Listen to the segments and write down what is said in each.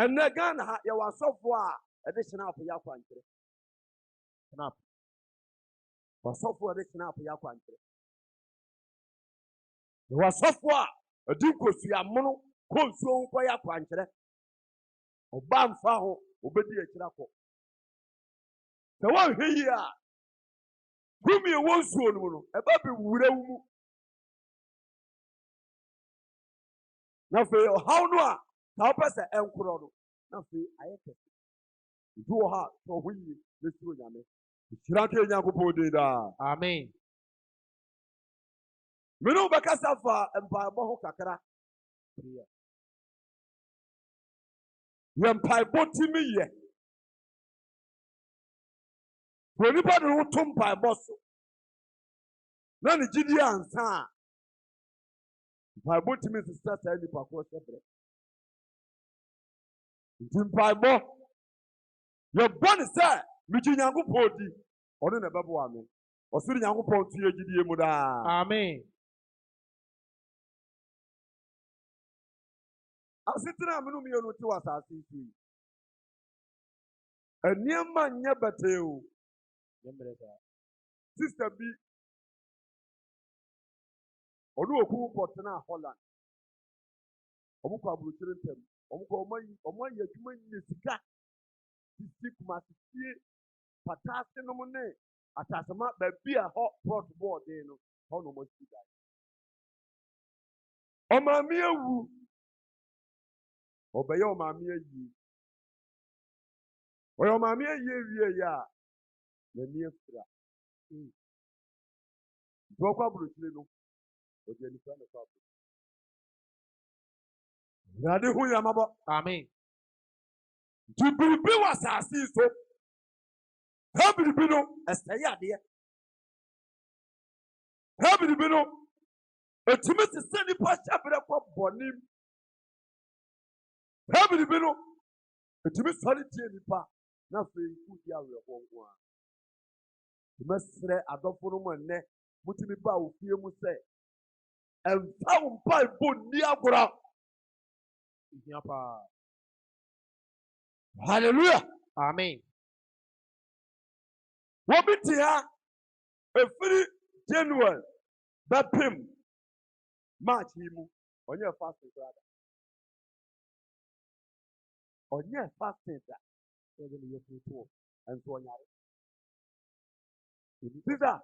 And again, you was so far additional for your country. Was so far additional for your country. You was so far a duke to your mono, cold so for your country. Obam Faho, Obedi Chiraco. The one here, whom you want soon, a baby would now for how no, how pass a emperor. Now for I do heart for we, this room. Shirake Yakupo did. Amen. Meno Bakasafa and Bible Kakara. Yampai Botimi. For anybody who tum by boss. None Gideon, sir. By Botimi to start any parkour separate. Timpai your bonnet, sir. Mijinyangu Podi. Or in a babuame. Or Suri Yangu Poti Gideon Muda. Amen. I sit down, Minumi, on 2 hours. I see. A near man, Yabateo. Sister B. Olu oku Portana Holland. Omuko abulukirentem. Omuko omoyi adwuma nyine sika. Sisi kumasi patase no mone. Atasama baby a hot pot board dey no. Ho no mo sika. Omami ewu. Obeye omami eyi. Oyo omami eyi wie ya. Na ni efra. Doko abulukire no. Odi ni fa na fa. Nade hu ya mabo. Amen. Jibibi wasasi so. Habibi no eseye ade. Habibi no etimi se seni pa chabere ko bonim. Habibi no etimi sori tie nipa na fe ku dia we honko a. Mesre adofo no mo ne mutimi ba ofie mu se emfa umpa bonni agora. Hallelujah. Amen. Wobitia efiri January bapim March himu onye fasting brother. Onye fasting that so then you put and so nyare. Sister,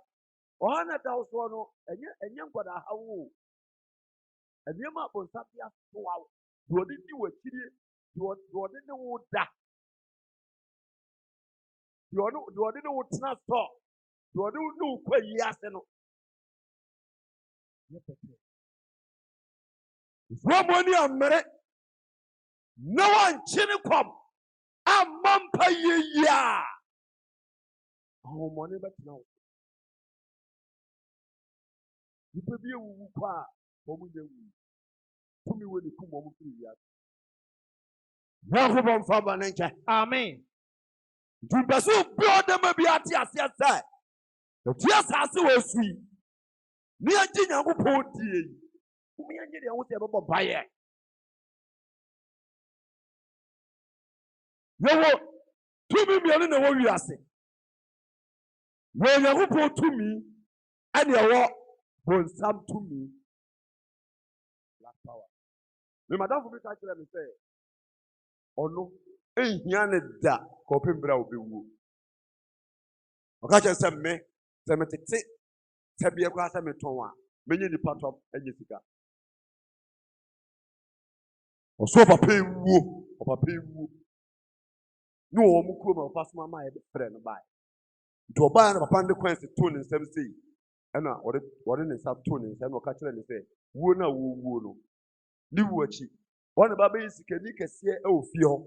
ohana da so no enye ngoda hawo. Enema bon sabia so awo. Do di wakiri do di wo da. Do di wo tna store. Do di no kwa yi ase no. From money amere. No one chini kom. Amampa ye ya. Oh money bet now. You be a woo kwa. Omu ye woo. Tumi we ni kum omu free ya. Yakubon faba nenche. Amen. Dubasu biode me bi ati asiasa. Oti asase wo sui. Ni anji Nyankopon die. Umi anje de wo se bebo baye. Yowo tumi mi ani na wo wiase. Wo Nyankopon tumi ani ewo bonsam tumi. Black power. Me madam for me ka kire me say ono ehia ne da ko pembra obewu. Oka che se me tete se bie kwa se me ton a menye ni patop enye sika. Oso papa ewu, papa ewu. No omu kuro ma papa suma ma e frɛ no bai. To bai na papa ndekwan se to ne nsɛm sei. Ɛna ɔde ne nsɛm to ne nsɛm no ka kyerɛ ne sɛ wuo na wuo no. Ni wu akyi. Ɔne baba yi sika ni kɛseɛ e ofie hɔ.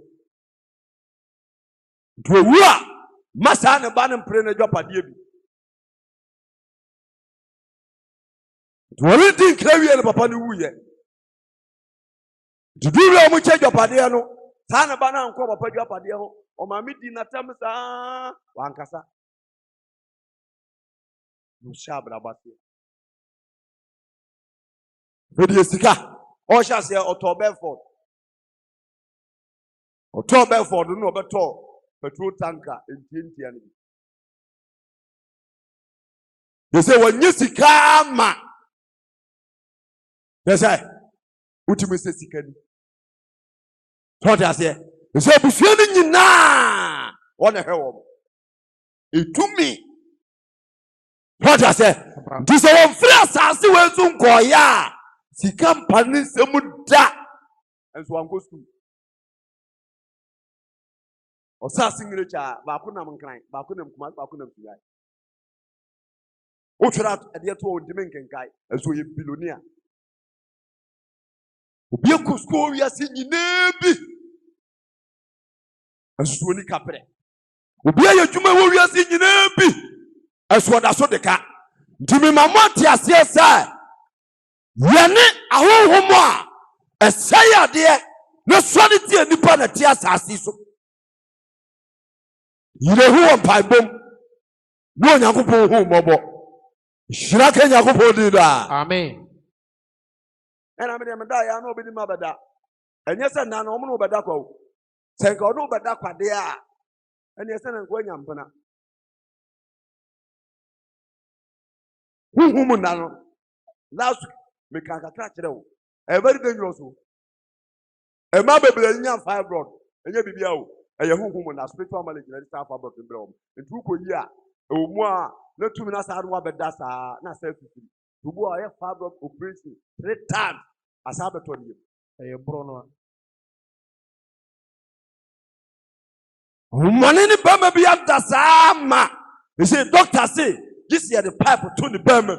To wu a masa ne ba ne mpre na dwapade bi. To ɔre din krawie ne papa ne wu ye. To do we omu che dwapade no. Sa ne ba na anko papa dwapade ho. O ma mi di na tam sa wankasa. No shabra basi. Vedi sika. O sha se October 4. Or talk back for the no better petrol tanker in Tintian. They say, when you see karma, they say, what you say, Sikani? What I say, they say, be feeling you now. What the hell? It to me. What I say, this is one fresh as you went to Goya. Si company semuda. And so one goes to. Or something rich, Bakunam and Klein, Bakunam, Bakunam. What should I at the other Dominican guy as we billionaire? Be a Cusco, we are seeing Nebi as Sweeney Capre. Be a Juma, we are seeing Nebi as what I saw the cat. Jimmy Mamatias, yes, sir. Yanni, a whole homo, a say, dear, no solidity and Nippon at Tias Asiso. You know who on pipe bomb? No, Yakupo, Mobo. Shiraka Yakupo did that. Amen. And I mean, I know Biddy Mabada. And yes, and no one over Dako. Say, God, no, but Daka, they are. And yes, and going Yampana. Who woman now? Last week, I catch it all. A very dangerous one. A mother in your fire broad, and you be out. A young woman, a spiritual manager, and staff about the blow. And 2 years, oh, moi, not 2 minutes, I don't want that's not self. To go a father of operation 3 times as I told you. A Bruno. Money Burma be up the Sama. He said, Doctor, say, this year the pipe to the Burma.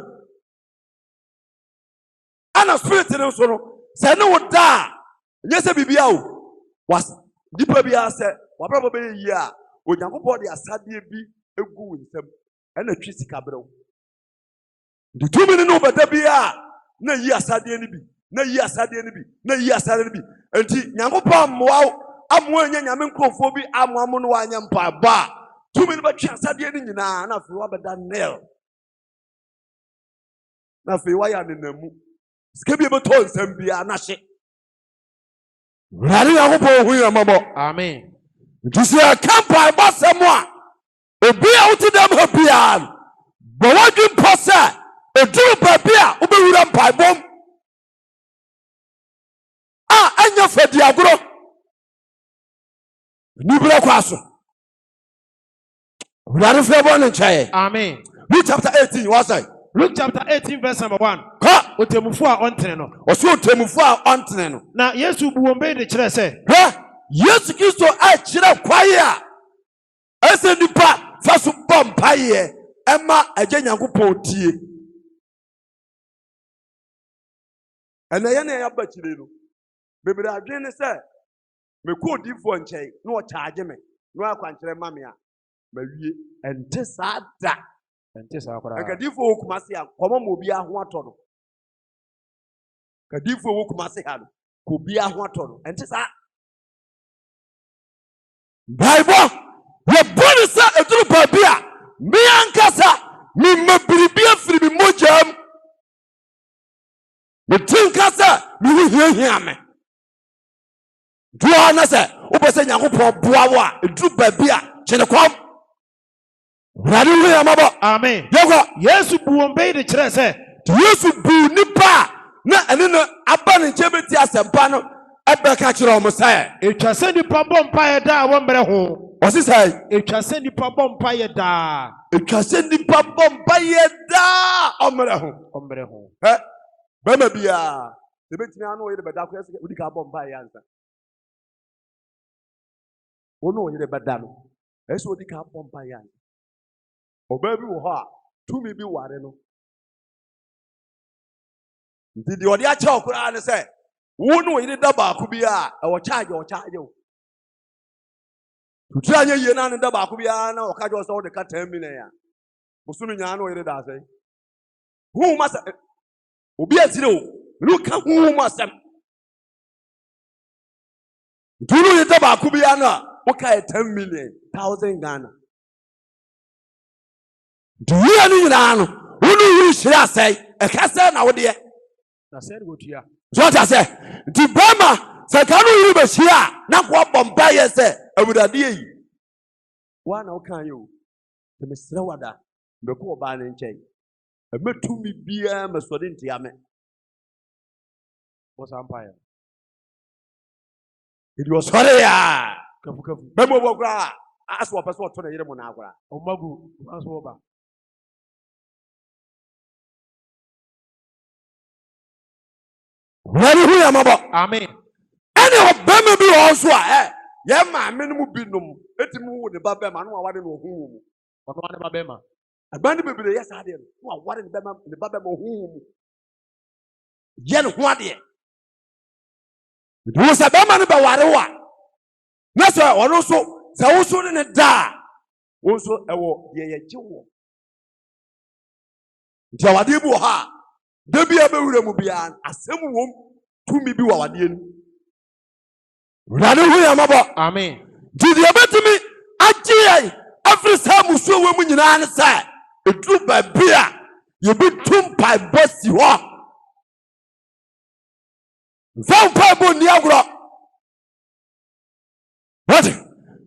And a spirit in also said, no, da. Yes, a BBO was deeper be said, what probably a year when your body has had be a good with them and a cheesy cabro. The 2 minutes over the beer, no years had the enemy, no years had the enemy, no years had the enemy. And Yamopam, wow, I'm one Yamancophobia, I'm 1 yam bar. 2 minutes but chance had the enemy now, enough rubber than nail. Nothing why I'm in the moon. Skibby told them be a nashi. Amen. To see a camp by boss someone. A be out to them her pian. But what you possess? A true papia, Uberam Pai bomb. Ah, and your fed Diagro. Nubla Quasso. Rather favor and chair. Amen. Luke chapter 18 was I. Luke chapter 18, verse number 1. Ha! Otemufua on teneno. Or so Temufua on teneno. Now, yes, you will obey the church. Ha! Yes, you so I chira choir. As a nipa, Fasu Pompaye, Emma, a Jenyaku Poti. And the Yana Abachino. Baby, I didn't say, me could give one chain, no charge me, no country mamma. Maybe, and this are that. And this are Kadifo Kumasi, Common Mobia Huatono. Kadifo Kumasi had Kubia Huatono. And this are Bible. Your body is a true babia. Me and Cassa, me mabibia free me mojam. The two Cassa, me will hear him. Joanna said, Open Yakupo Boawa, a true babia, Chenaquam. Amen. Yes, you obey the church. Yes, you do nipa. Na and then Aban Jebeti as a panel. Abacatcher Messiah. It shall send you Pabon Paya da one better home. What's this? It shall send you Pabon Paya da. It shall send you Pabon Paya da. Ombre home. Eh? Bemabia. The bit me I know it, but that question would come on by answer. Oh no, you're a bad dame. That's what the cap on by answer. Oh, baby, to me be wareno. Did the audio talk and say, who know it double could be our charge or charge you? To try you and double could be or catch us all the cat 10 million. Musumiano, it does say. Who must be a zero? Look at who must have. Do you know the double could be okay, 10 million, 1,000 Ghana. Do you know who you should say? A castle now, dear. I said, what you are. So what I say? The Bama, Sakano Yubashia, Nakwa Bombay, say, I would adhere. One, how can you? The Mr. Wada, the poor ban and chain. A met to me beer, Maswadin Tiame. Was umpire. It was sorry. Memo Gra. Ask what password to the Yemonagua. O Magu, as over. Ready, amen. Any of them be also, eh? Yeah, my minimum binum. Let him move the Babema, no one in whom. But one of Babema. A band of yes, I did. What in the Babema whom? Yen, what ye? It was a Baman about Warawa. That's why also. Also in a da. Also a war, ye Jew. Jawadibu ha. Debi Abemubian, a same womb to me be our dear. Amen. Did you bet me? I every time we saw women in an side, a troop by beer, you be tomb by boss you are. Found Pabo Niagara. What?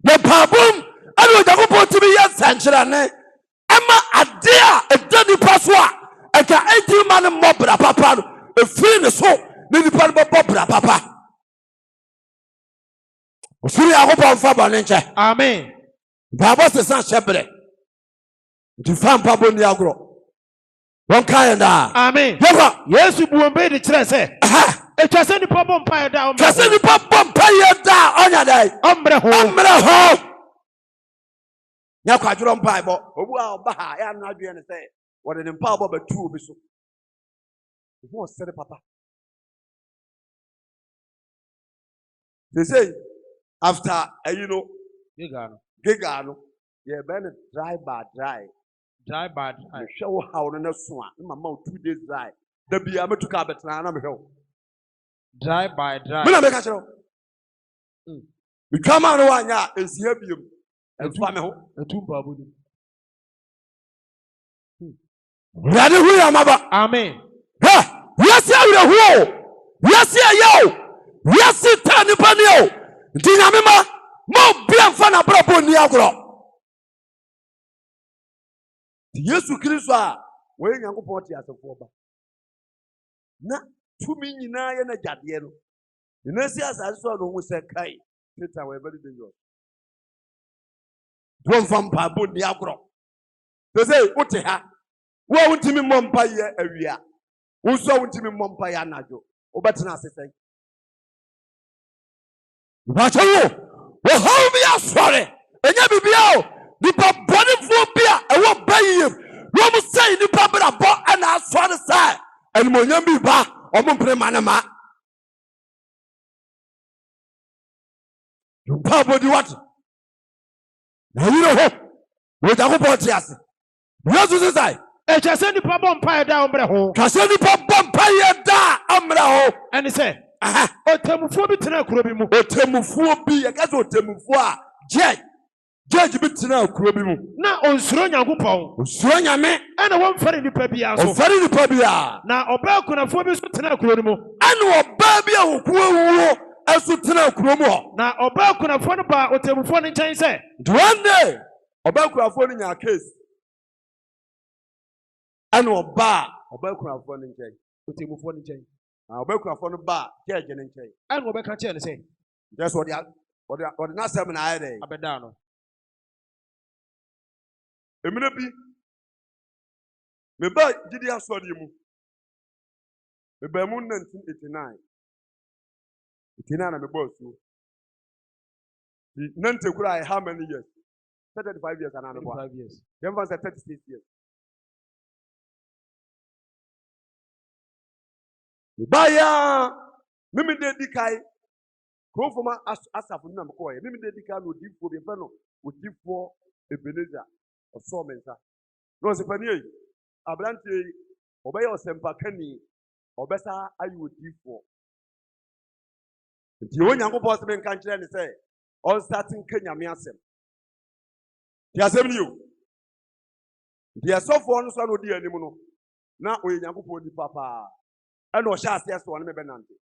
The Pabum, I don't want to be a century. Emma, a dear, a dirty password. I can 18 man and mobra papa, a free so, maybe Papa papa. Free, I hope I'm Fabanenche. Amen. Babas the San Shepherd. To find Pabo Niagro. One kind of Amen. Yes, you will be the treasure. It was any problem pie down. Just any problem pie down on your day. Umbre home. Now, quadrum pie, but oh, I am not doing anything. What an empower but two be so. What said Papa? They say after Gigano, yeah, been dry by dry. Show how on a swan. My mouth 2 days dry. The be able to carpet and I'm here. Dry by dry. We come out one ya is here and family and 2 babu. Ready, we are mother. Amen. Yes, I will. Yes, yo. Yes, it turned upon you. Dinamima, more blank fan of Brabo Niagro. Yes, you kill us. When you go party as a former. Na 2 million and a jadiano. The nurse as I saw no one said, Kai. Peter were very dangerous. One from Brabo Niagro. They say, what the heck? Why won't you Mompire area? Who saw won't you Mompire Najo? Obatana say, what are you? Well, how be I sorry? And you be out. The body for beer, I won't pay him. You must say the papa bought and I saw the side. And when you be back, I'm going to pray manama. You papa do what? Now you know what? With a whole yes. What does it say? It has any problem pie down, Braho. Has any problem pie down, Amraho? And he said, O Temufobi Tena Kurobimu, O Temufobi, I guess O Temufua, Judge Bitina Kurobimu. Now on Suronya Gupo, Suronya me, and I won't ferry the Pabia. So ferry the Pabia. Now Obakuna Phobis Tena Kurobimu, and Obabia who as to Tena Kuromo. Now Obakuna Phonaba or Temufon in Chinese. One day, Obakuna phone in your case. And Oba, Obakuna phone in Chinese. Temufon in Chinese. Obekura for no bar, judge and say. And Obeka Chen say. That's what the last 7 hours. Abedano. A minute be. Me buy Gideon Sodium. The Bermun 1989. 89 and the boss. The Nante cry how many years? 35 years and another 5 years. Then was 36 years. Baya, Mimi de Dikai, go for my Asafuna McCoy, Mimi de Dikai would give for the fellow, would give for a Beneza or Somenta. Rosipani, Ablante, Obey or Sempacani, or better, I would give for. The only young person can say, all starting Kenya Miasem. He has you. They are so fond of the animal. Now we young papa. ɛna ɔhyɛ aseɛ sɛ ɔne me bɛnante.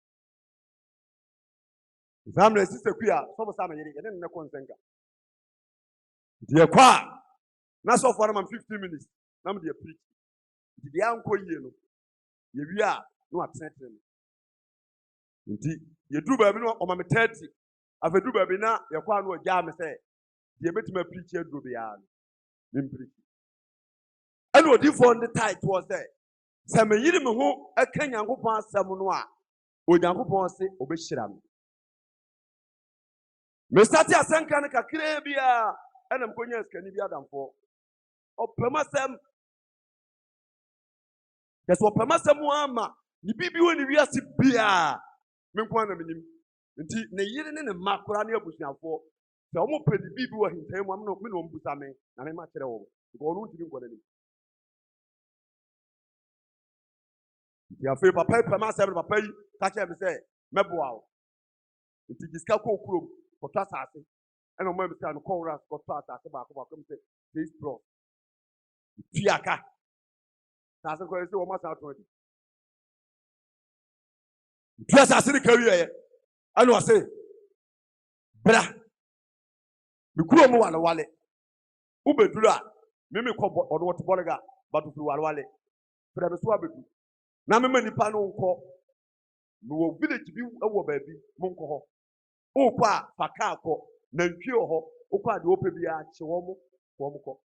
Saa mmerɛ sisi kuya sɔfo saa meyere yɛne ne kɔ nsɛnka. Nti yɛkɔ a na sɔfo no ma 15 minutes na mede preach. Nti deɛ ankɔ yie no yɛwie a na watenetene me. Nti yɛduru baabi no ɔma me 30. Afɛduru baabi na yɛkɔ a na ɔgyaa me sɛ deɛ bɛtumi preach aduro biara no mempreach. Ɛna odiyifoɔ no de title sɛ sɛ meyere me ho ɛka Nyankopɔn asɛm no a Onyankopɔn se ɔbɛhyira me. Mesate asɛnka no kakraa bi a ɛna mkɔnya sikani bi adamfoɔ. Ɔpɛm asɛm. Yɛsɛ ɔpɛm asɛm ama ne bibi wɔ ne wiase bia me nko ana menim. Nti ne yere ne ne mma koraa ne abusuafoɔ sɛ ɔmo pɛ ne bibi wɔ hintan mu amena me na ɔmbusa me na me ma kyerɛ wɔn. Because ɔno ntimi nkɔ n'anim. Nti afei papa yi pɛm asɛm no papa yi ka kyerɛ me sɛ mɛboa wo. Nti gisika kɔ kurom kɔtɔ asase. Ɛna ɔmo emisa no kɔwura kɔtɔ asase baako me sɛ this bro. Fiaka. Asase kɔ sɛ wɔn asa atɔ di. Fi asase ne kawi yɛ. Ɛna ɔse bra. Me kurom wale. Ubeduru a me kɔ ɔno wɔte bɔrega batufuru wale. Fira me so abedu. Na me ma nipa no nkɔ. Me wɔ village bi ɛwɔ baabi mo nkɔ hɔ. Okɔ a faka akɔ. Nantwie wɔ hɔ. Okɔ a de opɛ bi a kye wɔn kɔ.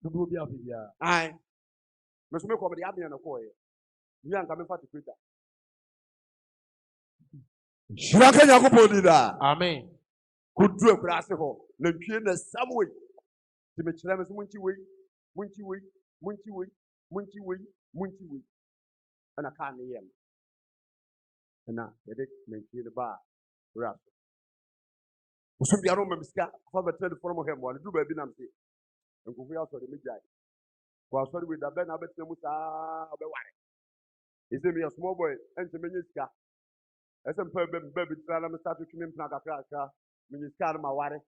Dudu bi afi bia. Ai. Me so me kɔ de abia na kɔ yɛ. Ni anka me fa te kweta. Shira ka Nyankopɔn di da. Amen. Kudu akura ase hɔ. Nantwie na samwe. Ti me kyerɛ me so munchi wei. Ana ka ne yɛm. Ana yɛde nantwie ne ba ora. Oso bia no mamiska fa betre de form hem wale du ba bi nam se. Nkofu ya so de megyae. Kwa so de we da be na betre mu saa obeware. Is me a small boy ente menye sika. Ese mpa be bi tra na me start to twime mpna kakra menye sika na ma ware.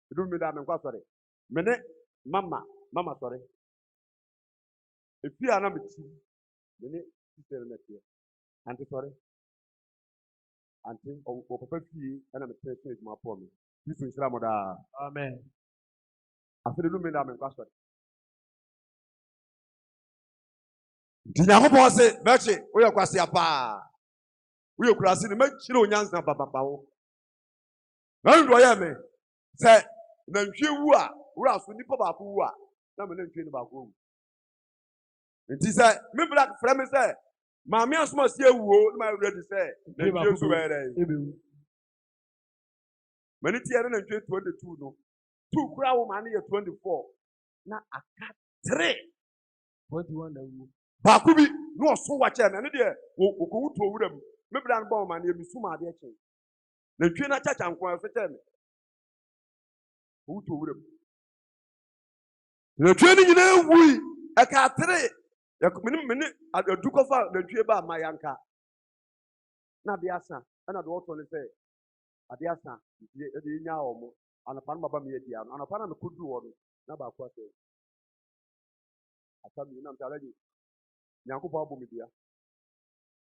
Du mi da me kwa so de. Me ne mama sorry. Efi ana meti. Me ne sister na tie. Auntie sorry. Auntie o papa fie ana me tell change my for me. This is Islam da. Amen. After du mi da me kwa so de. Nyankopɔn se berchie wo yɛ kwase apa wo yɛ kurase ne makyire onyansa papa wo na ndo yɛ me sɛ nantwie wu a wura so nipa baako wu a na me nantwie ne baako wu nti sɛ me black frɛ me sɛ maame asoma sie wuo na ma ready sɛ nantwie so wɛrɛ ebewu mani tie ne nantwie 22 no 2 kura wo ma ne yɛ 24 na aka 3 21 na wu Bakubi no so wache na ne de okowu to owura mu me bra no ba ma na emisu ma de eche na twie na chacha nko afi che me owu to owura mu na twie ni nyina wui e ka 3 ya mini adukofa na twie ba ma yanka na de asa na de oto ne se ade asa de nya omo anapa no baba me yedi ano anapa na me kodu wo no na ba kwa se asa mi na mtalaji Nyankopɔn abɔ me dia.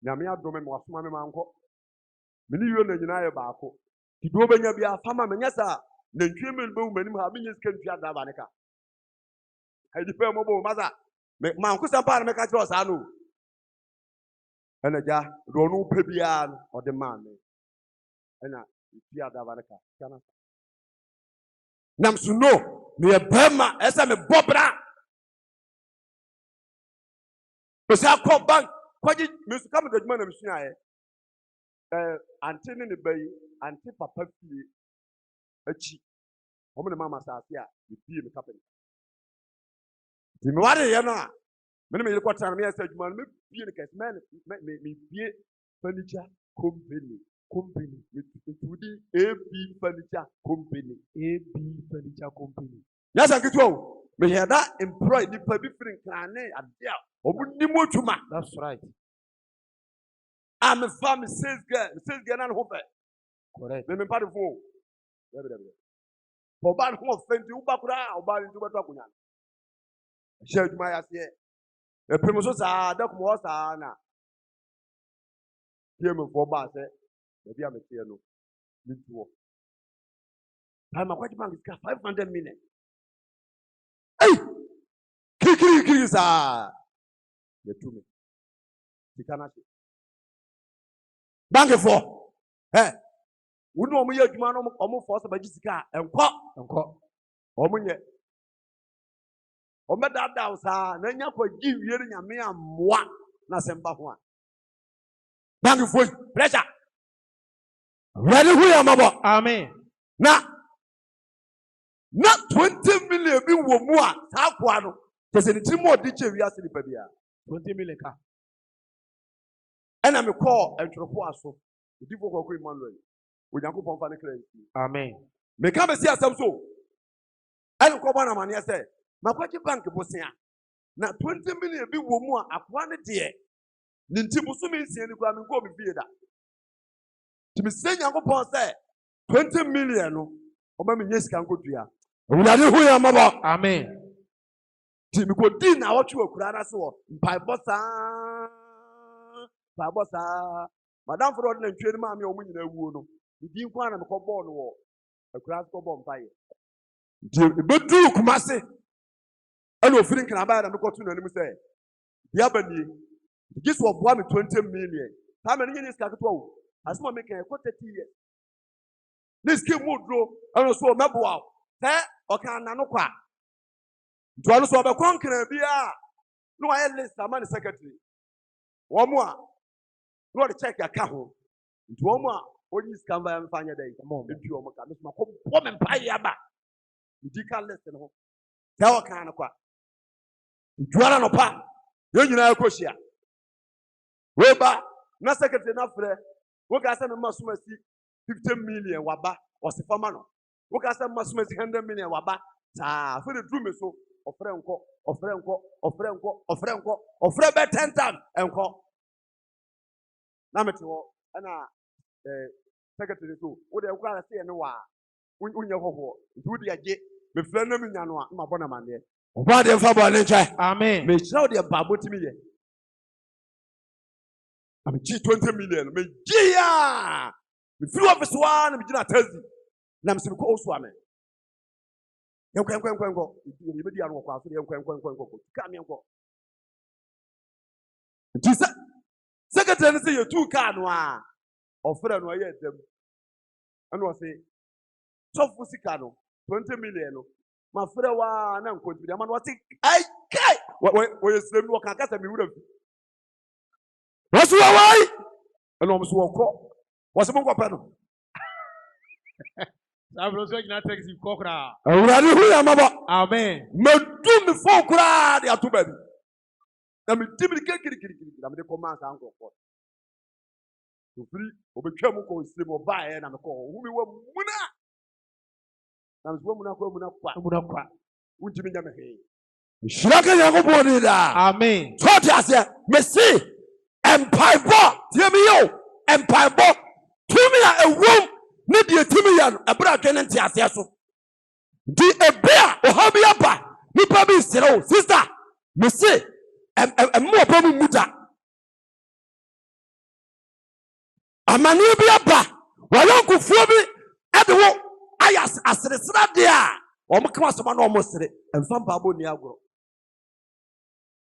Nyame adome me wasoma me manko. Me ni yio na nyina yɛ baako. Ti do benya bia fama me nyasa na ntwie me be manim ha me nyesika ntwi ada ba ne ka. Ha di pe mo bo maza. Me manko sampa na me ka kyerɛ saa no. Ɛna ja do no pe bia no ɔde ma me. Ɛna ntwi ada ba ne ka. Kana. Nam so no me yɛ bɛma ɛsɛ me bɔbra. Osa call bank kwaji mesu kam do adwuma na mesua ye ante ne bayi ante papa fie achi omo ne mama saase a bie me kapel ti me ware ye no a me ne me rekɔta na me yɛ adwuma no me bie ne kɛse me bie furniture company with AB furniture company yes I get you me hear that employee ni pa bi firi krane adea obuni motuma that's right I'm a family sales girl na no hope correct me pa de fo for ban ho offend you bakura oba ni tuba to akunya share juma ya se A promotion, sir, that was Anna. Here, me for bass, maybe I'm a piano. Me too. I'm a quite man, 500 million. Hey! Kiki, sir. You to me. You cannot. Bank for. Hey. We know me a man almost forced by Jessica and call. Omunye. Ome that down, sir. Nanya for give you a me and moi. Na semba one. Bank for pressure. Ready who am about? Amen. Now, not 20 million be more. How quano? There's a little more ditch we are seeing 20 million car. And I'm a call and tropoaso. The people who are Emmanuel. We don't go for Amen. Make come and see us so. I don't come on a man, say, my bank was here. Now 20 million be more at 1 year. Nintibusumi is the Grammy go be that. To be saying, I'm going to say 20 million. Or maybe yes, can go to you. We are who am about. Amen. Timmy go dinner what you are so. By bossa. Madame for ordinary trade, mammy, or winning a wound. You didn't want to call born war. A grass go bomb fire. But do kumasi. I know feeling can abide and go to the say. The Abani. This was 120 million. How many years can go? As one making a quarter years. This came would grow. I was so mabwa. There or can I no quack. To also have a conqueror be no, I list a money secretary. One more. Not to check your account. One more. When you come by and find a day, come on, if you are my woman pie back. You can't listen. Tell a kind of quack. You are no pa. You know, of course, yeah. Weba, no secretary enough for what I said, must 15 million waba or the famano. What I said, must 100 million waba. For the dream is so of Franco, of Franco, of Franco, of Franco, of Franco 10 times and call. Namito, and secretary too. What I want to say, no, when you go, do the agate, the Flanders in Yanoa, my bonaman. What the Fabon, amen. May show the babu to me. I'm G20 million. Me Gia. Me few of us one. Me Gina Thursday. I'm still close one. You can go. You be the one who you can go. Come and go. Jesus. Secretary say you two can one. Offer and why them. And was say, so fusikano 20 million. My friend one and could be the man was sick. I can't. Where is the work? I can't me would have. What's your way? And almost walk up. What's a book panel? I'm not saying that takes you cockra. Amen. Madum before cry, they are too bad. I'm a timid cake. I'm the command uncle for. To free, or become a sleep or buy and I'm a call. Who we were Muna. I'm woman. Would you mean them? Shaka Yago. Amen. So just say, Messi. Empire boy, hear me yo. Empire boy, to me a room, need you to me a brother and tiaso. The a bear or hobby upper, me probably zero, sister, me say, and more probably muta. A man will be upper, while Uncle Phoebe at the wall. I asked the there, or my class of almost and some babu niagro.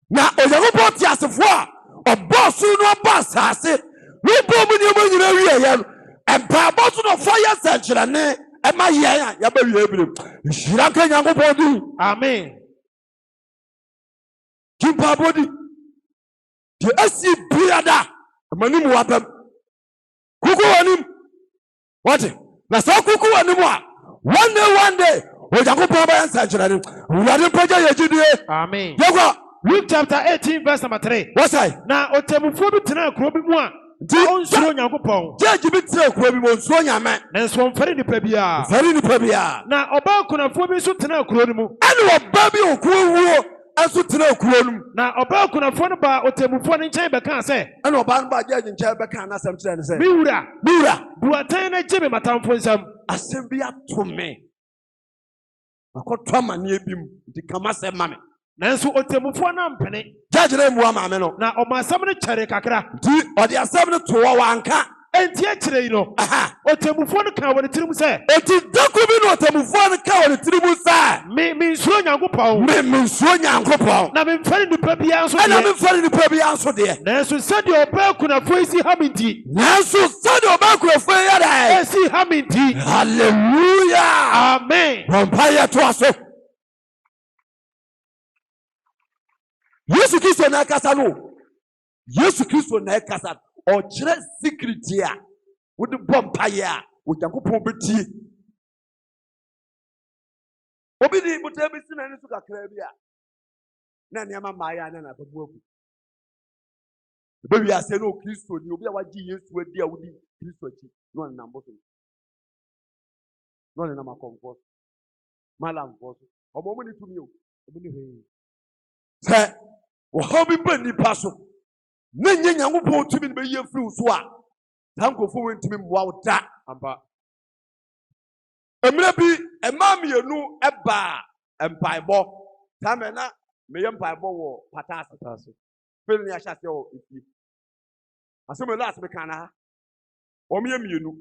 Now, or you bought tias of war. A boss who no boss has it. We bomb in your area and boss no fire central and my ya baby. Shrank young body. Amen. Kimpa body. The SC Briada. Manim wapam. Kuku anim. What? Na so kuku animo. One day. We can go and central. We are the project. Amen. Luke chapter 18 verse number 3. What's I? Now otemufo tena krobi mu a onsuro Nyankopon. Judge bi tena krobi mu onsuro Nyame. Nanso mfare ni pabia. Mfare ni pabia. Na oba kunafo bi so tena kro ni mu. Ani oba bi okuwo aso tena kro ni mu. Na oba kunafo no ba otemufo ni nchen be kan se. Ani oba no ba judge nchen be kan na asem kire ne se. Miwura buatan na jebe matamfo nsam. Asem bi ato me. Akotwa mane ebim di kama se mame. nanso otemufo na mpene judge na mu ama me no na omasam no kyere kakra di odi asem no to wanka enti akyere yi no otemufo no ka woni tirim se eti dako bi no otemufo no ka woni tirim se me nsuro nyankopɔn me nsuro nyankopɔn na me mfari nipa bia nso na me mfari nipa bia nso de nanso sɛde ɔbaa kunafo esi ha minti nanso sɛde ɔbaa kunafo ya da esi ha minti hallelujah amen bompa ya to aso Yesu Kristo na kasa no Yesu Kristo na kasa o kyerɛ secret a wode bompa ya o Nyankopɔn betie obi di buta bi sina ne so kakra bi a na nneɛma maaya na babu abu bebi ase no Kristo ni obi a wagye Yesu adi a wodi Kristo akyi no na nambo no na makomfo malamfo omo mo ni tumi o omo ni hwe sɛ wo hobi ba nipa so na nye Nyankopɔn tumi be ye firi so a tankofo wentumi mmoa wo da ampa emre bi emamienu eba empaibɔ tamena meye mpaibɔ wo patase pel ni ahya se o ifi asemo last me kana o me mienu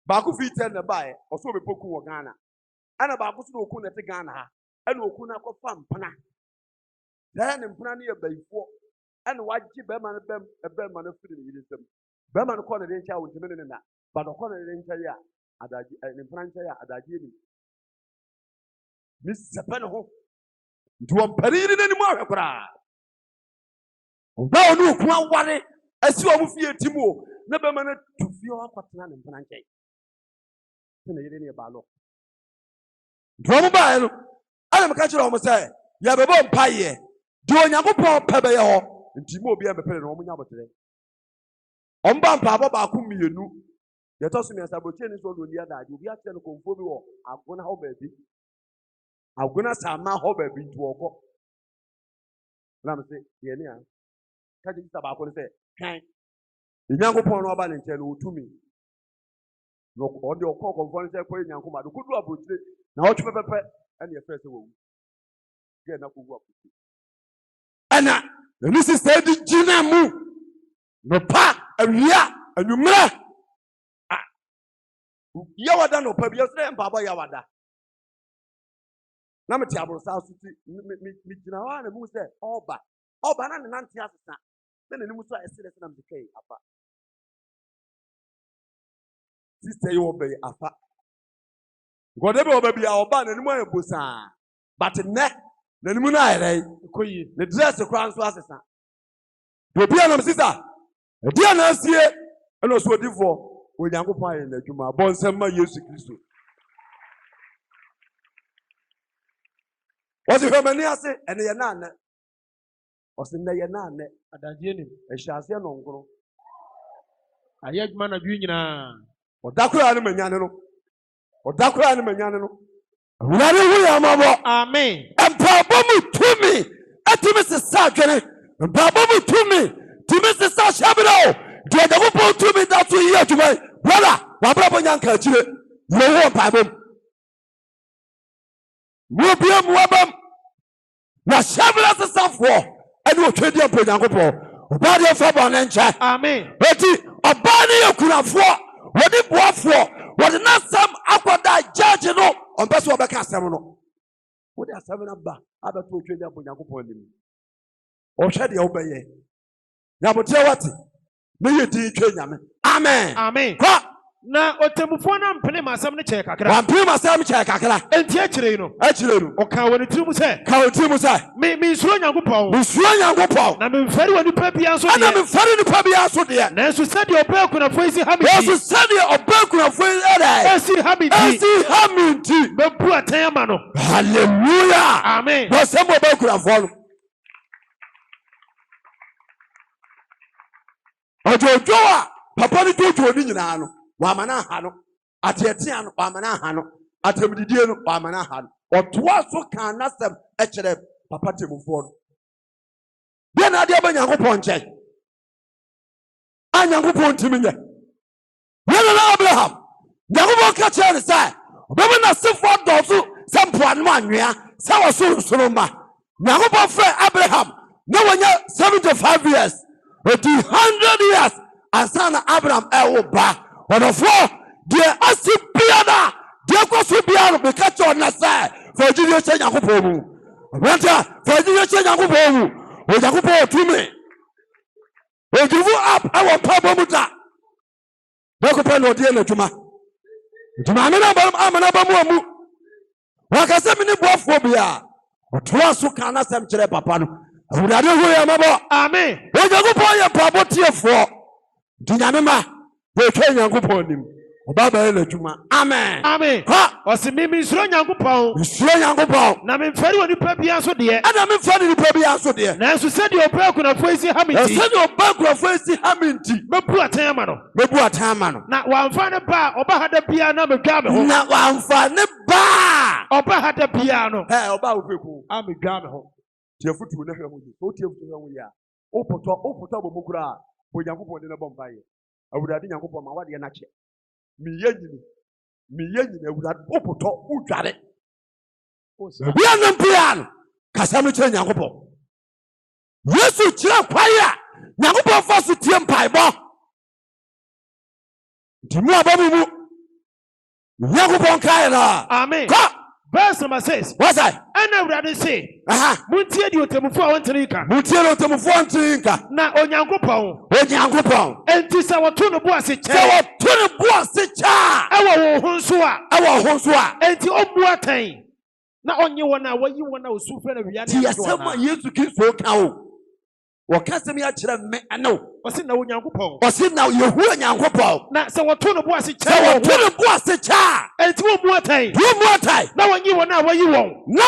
ba ko fi 10 na bae o so be poku wo Ghana ana ba ko so oku na te Ghana ha ana oku na ko fa mpana dan ne mpana ne abaifo ana wagye be ma no be ma no firi ne yidesem be ma no ko na de ncha wo ntime ne na ba do ko na de ncha ya adaji ne mpana ncha ya adaji ni mi sepa ne ho ntuwa mpari ni nani mu ahwekora ba onu ku aware asi o mu fie timo na be ma na tufie o akwatena ne mpana ncha na yede ne ba lo ntuwa mu ba no ana me ka kire o mo say ya bebo mpaye di Onyankopɔn pebe ye ho nti mo obi a mepere no omunya botere omba mpaabo ba ku mienu ye to so me sabotie ni so no ni adaje obi ate no konfo bi wo agona ho baabi agona sama ho baabi ntu okọ na me se ye ni a ka ji ta ba ko se kan Onyankopɔn no oba ne nche no otumi no o de okọ konfo ne se ko Onyankopɔn do kudu abotire na o twe pepe ene ye fese wo wu ge na ko wu abotire ana ni sister di jina mu no pa awia anwumra yawada no pa bia sɛ mpaba yawada na meti abrosa so ti mi jina wa na mu sɛ oba na ne nante asesa na ne mu so esere na mdekai afa sister yi obai afa gode be oba bia oba na ne mu ayebosa but ne na ne mu na ayere koyi ne dress kran so asesa do bia na sister dia na asie eno so odifo Onyankopɔn aye na adwuma bonsam ma Yesu Kristo wasi hwemani ase ene ye na ane osi na ye na ane adaje ni ehyiase no nkoro aye adwuma na dwi nyina odakora ne manyane no awurade hu ya mabo amen empabo mu tumi atimi se sadwene empabo mu tumi timi se sa shabiro de Onyankopɔn tumi da so yi adwuma wala wabra nyanka akire wo ho mpabom mo bia mo abam na shabira se safo ene otwedi ampo Onyankopɔn oba de fa bɔ ne nkyɛ amen eti oba ne yakunafo wodi boafo wodi na sam akoda judge no onpɛ so obɛka asɛm no wodi asɛm na ba abeto otwedi ampo Onyankopɔn nim o hwɛ de obɛyɛ yabotia wate ne yedi twa nyame amen kwa na otemufo na mpene masam ne kyɛ kakra wa mpene masam kyɛ kakra enti akyire no ɔka wɔ ne tirim sɛ me nsuro Nyankopɔn na memfɛre wɔ nipa bia nso deɛ nanso sɛdeɛ ɔbaa kunafo esi ha me nti mɛbu atɛn ama no hallelujah amen wɔsɛm ɔbaa kunafo no ojojo a papa ni jojo ni nyina no wa mana ha no atetea no wa mana ha no atemdidie no wa mana ha no otoa so kan nasem e kire papa temufo no bia na ade ba Nyankopɔn nkyɛ Nyankopɔn ntimi nyɛ na Abraham Nyankopɔn ka kyerɛ ne sɛ obɛma na sefo dɔso sɛ mpoano anwea sɛ wɔso nsoro ma Nyankopɔn frɛ Abraham na wɔnyɛ 75 years. Oti 100 years ansa na Abraham ɛwo ba. Ɔdɔfoɔ deɛ asi bia na deɛ kɔ so bia no bɛka kyɛ ɔna sɛ fa gyidie hyɛ Nyankopɔn mu. Ɔbranta fa gyidie hyɛ Nyankopɔn mu. Onyankopɔn ɔtumi. Ogivu up ɛwɔ mpabɔ mu da. Bɛkɔpɛ na ɔde yɛ n'adwuma. Nti maame na amana ba mu amu. Wakasɛ mene boafoɔ bia. Ɔtoa so ka na sɛm kyerɛ papa no. Awurade hu yɛ mabɔ. Amen. Onyankopɔn yɛ mpabɔ tiefoɔ. Nti nyame ma bɛtwa Nyankopɔn nim. Ɔba bɛyɛ n'adwuma. Amen. Amen. Ha! Ɔsi mi nsuro Nyankopɔn. Nsuro Nyankopɔn. Na mi mfɛri wɔ nipa bia so deɛ. Ɛna mi mfɛri nipa bia so deɛ. Nanso sɛdeɛ ɔbɛ akunafo esi ha mi nti. Sɛdeɛ ɔbɛ akunafo esi ha mi nti. Mɛbu atɛn ama no. Mɛbu atɛn ama no. Na wamfa ne ba ɔba ha da bia na medwa me ho. Na wamfa ne ba ɔba ha da bia no. ɔba ofeku. A medwa me ho. Tie futu ne hwɛ ho yi. O tie futu hwɛ ho yi a. O poto bɔ mu kura a. Bo Nyankopɔn de ne bɔ mpa yi. Awurade Nyankopɔn ma wade na kyɛ. Miyɛ nyini awurade o poto udware. Bia nam bia no. Kasa no kyerɛ Nyankopɔn. Yesu kyerɛ kwae a Nyankopɔn fa so tie mpaebɔ. Nti mu aba mu Nyankopɔn kae na. Amen. Verse number 6. What's that? Ɛna awurade se. Muntie di otemufo a wɔntene nka. Muntie di otemufo a wɔntene nka. Na Onyankopɔn. Enti sɛ wɔto ne bo ase kyɛ. Sɛ wɔto ne bo ase kyɛ. Ɛwɔ wɔn ho nso a. Enti ɔmmu atɛn. Na ɔnye wɔn a wɔyi wɔn a osu fɛ na wiase. Ti yɛsɛm a Yesu Kristo ka o. Wɔka sɛm yɛ kyerɛ me ɛno. Ɔsi na Onyankopɔn. Ɔsi na Yehowa Nyankopɔn. Na sɛ wɔto ne bo ase kyɛ. Sɛ wɔto ne bo ase kyɛ. Enti wɔmmu atɛn. Wɔmmu atɛn. Na wɔnyi wɔn a wɔyi wɔn. Na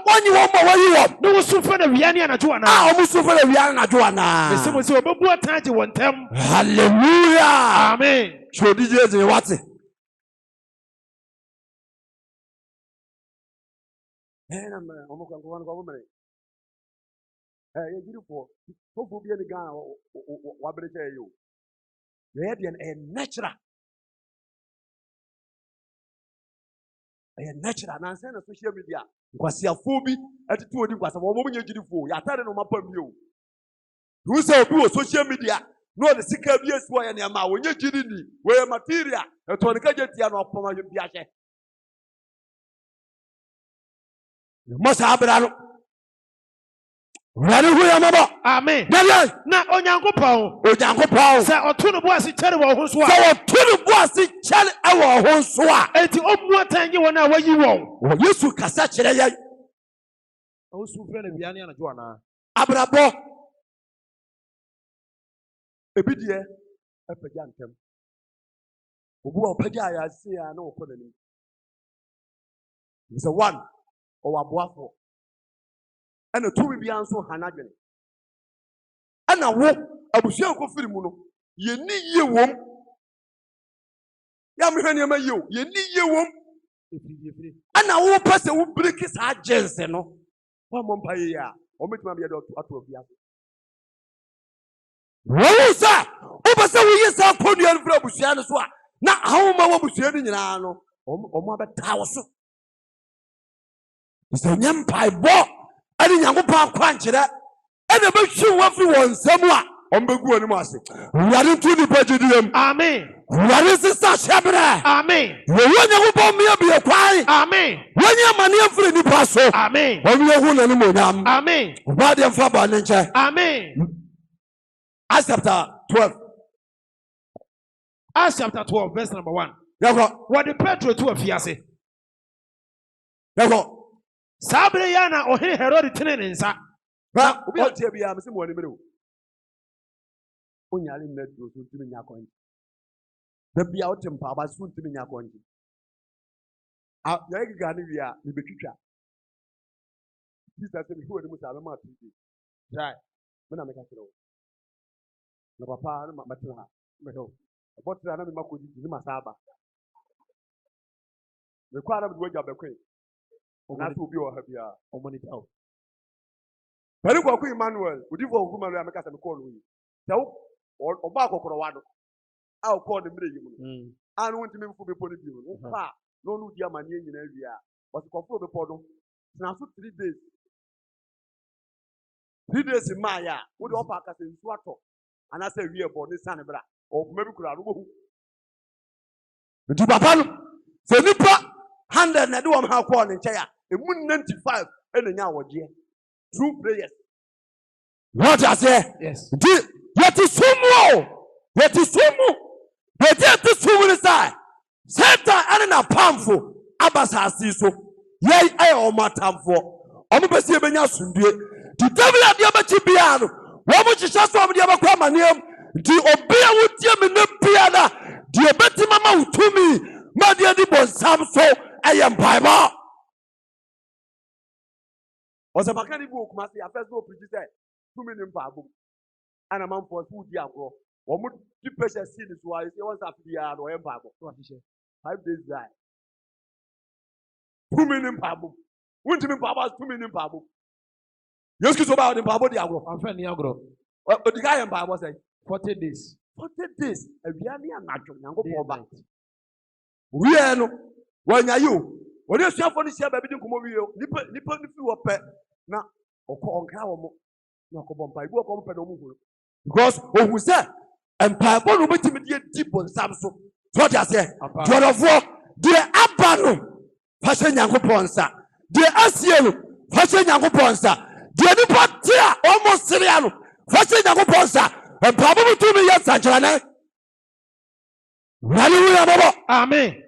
wɔnyi wɔn ma wɔyi wɔn. Na wɔsu fɛ na wiase anadwo ana. Ɔmo su fɛ na wiase anadwo ana. Bɛsɛ mo sɛ wɔbɛbu atɛn agye wɔn ntɛm. Hallelujah. Amen. Twodi Jesu wate. Hopefully, be a Ghana or Wabrete. You had a natural. A natural, and I send a social media. Because your phobia attitude was a woman you did for. You are telling them upon you. You say, do social media. No, the sick of years why and Yama when you're kidding where material, a tonicatiano of Poma Biache. You must have it. Amen. Na Onyankopɔn. Sɛ ɔto ne bo ase kyɛre wɔ ho so a. Enti ɔmmu atɛn nye wɔn a wɔyi wɔn. Yesu kasa kyerɛ yɛn. Ɔsu fɛ na wiase anadwo ana. Abrabɔ. Ebi deɛ ɛpɛgya ntɛm. Obu a ɔpɛgya ayɛ ase a na ɔkɔ n'anim. It's a one ɔwɔ aboafo. Ɛna tumi bia nso hanadwene. Ɛna wo abusua nkɔfiri mu no yɛni yie wom. Ya mehwɛ nneɛma yie o yɛni yie wom. Ɛna wo pɛ sɛ wo breki saa agyense no wɔmmɔ mpa yie a ɔmɛtumi abɛyɛ dɛ ato obi ase. Wɔwo sɛ wopɛ sɛ woyi saa kɔnnua no firi abusua no so a na ahoma wɔ abusua no nyinaa no ɔmo abɛtaa wo so. Sɛ nyɛ mpaebɔ ɛne Nyankopɔn akwankyerɛ ɛna bɛhwi wafiri wɔn nsɛm a ɔmbɛgu anim ase. Awurade nto nipa gyidiem. Amen. Awurade sesa hyɛberɛ. Amen. Wɔwɔ Nyankopɔn mmea kwae. Amen. Wɔnyɛ amanneɛ mfiri nipa so. Amen. Wɔnyɛ hu n'anim onyam. Amen. Ɔbaadeɛ mfa ba ne nkyɛn. Amen. Acts chapter 12. Acts chapter 12 verse number 1. Yɛkɔ. Wɔde Petro to afiase. Yɛkɔ. Saa bere ya na ɔhene Herod tene ne nsa. Na obi atie bia me se mo animere o. Onyale na duro so ntimi nya kɔnji. Da bia o tempa ba so ntimi nya kɔnji. A ya giga ne wi a me betwitwa. Jesus say me hu ani mu sa me ma tuti. Try. Me na me ka kire o. Na papa na ma tena ha. Me ho. Abotra na me makodi ni ma sa aba. Me kwa na me wagya bekwe. Na so obi o ha bia o monitor o. Pẹ̀lú kọ̀ọ̀kú Emmanuel, òdìfọ̀ òkú Emmanuel amẹ́ka sẹ́mi kọ́ọ̀lù yìí. Tẹ̀wọ́ ọba àkọ́kọ́rọ̀ wa dọ̀. A ò kọ́ọ̀lù mìíràn yìí mu. A ní wọ́n ti mi fún mi pọ́ níbi ìrù. Wọ́n pa lọ́nù di àmà ní ẹ̀yìn náà wíyà. Ọ̀sùn kọ̀ọ̀fúrò mi pọ̀ dùn. Sinasú 3 days. 3 days in Maya, would offer us in Swato, and I say, we are born in Sanabra, or maybe could have the Papa. So, Nipa 100 and do how corn in Chaya, a 95 and an hour, dear. True prayers. What I say? Yes. Yet is sumo. Yet is sumo. Yet is sumo side. Satan and a pamphor. Abbas has so. Yea, I am my time for. Omabasi Benya Sunday. The devil at the Abachibiano. What would you just from the Abakama name? The Obia would tell me no piana. The Abatimama to me. My dear Dibon Samso. I am Bible. Was a mechanic book, must be a first go preacher. 2 million babu. And a man for food, Diablo. Or would the pressure see this why it was after the yard or empire. 5 days die. 2 million babu. Wouldn't you mean Baba's 2 million babu? You speak about the Babu Diablo. I'm friendly agro. But the guy in Bible said 40 days. 40 days. A Vianney natural. We are no. When are you? When you see for this year, baby, come over here. Nipple, if you were pet now, or call on cow, no, come on, by work on pedomo. Because when we say, and Bible will be timid deep on Samson. What I say, God of war, dear Abano, Fashion Yanko Ponsa, dear Asiano, Fashion Yanko Ponsa, dear Nipatia, almost Syriano, Fashion Yanko Ponsa, and probably 2 million Sanchana. Hallelujah, Amen.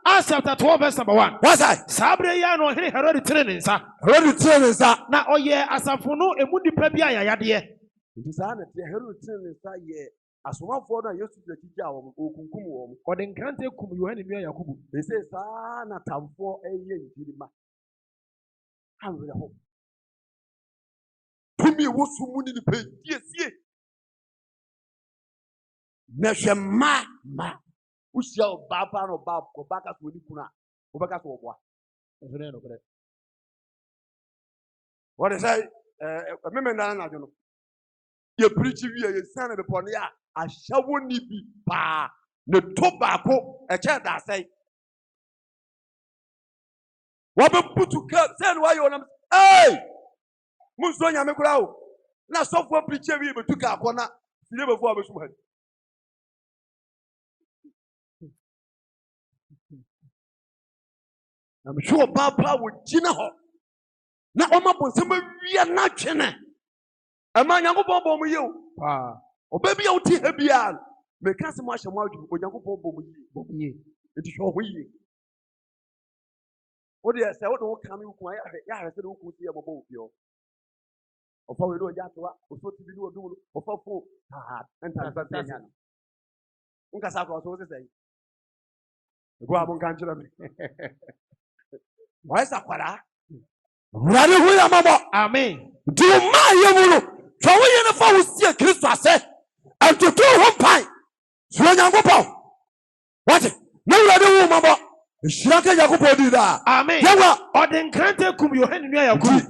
Acts chapter 12 verse number 1. What's that? Sabre ya no hene Herod training sa. Herod training sa. Na oye asafo no emu nipa bia ya de. Nti sa na Herod training sa ye asomafo na Yesu de kija wo okunkum wo. Ode nkrante kum Yohane nua Yakubu. They say sa na tamfo eye njirima. Awere ho. Tumi wo sumu ni pe die. Na hwema ma. Usia baba no baba ko baka so ni kuna obaka so oboa eso ne no kore what is say me na na jono ye preach wi ye san be pon ya ahyawo ni bi pa ne to baako e che da sai wa be putu ka say why you na hey munso nya me kura o na sofo preach wi be tu ka akona fie be fo abesu ha. I'm sure Papa would Gina ho. Now, I'm up on some we are not chene. A man, young bomb you. Ah, or baby, I'll take a beard. Make us much a margin for young bomb ye. It is your way. What do you say? What don't come you quiet? Yeah, I said, who could see a boat you? Or for we do a yatua, or so to be do a do, or for four. Ah, and Tanzania. Uncasako was to say. Go up on country. Why is that? Rally with a mama. Amen. Do my yamulu. So we in the phone with see Christmas said, and to do one pint. So young go. What? No, I don't mama. Shaka Yakubo did that. Amen. Yawa, or the Encanter cum your hand near Yakubu.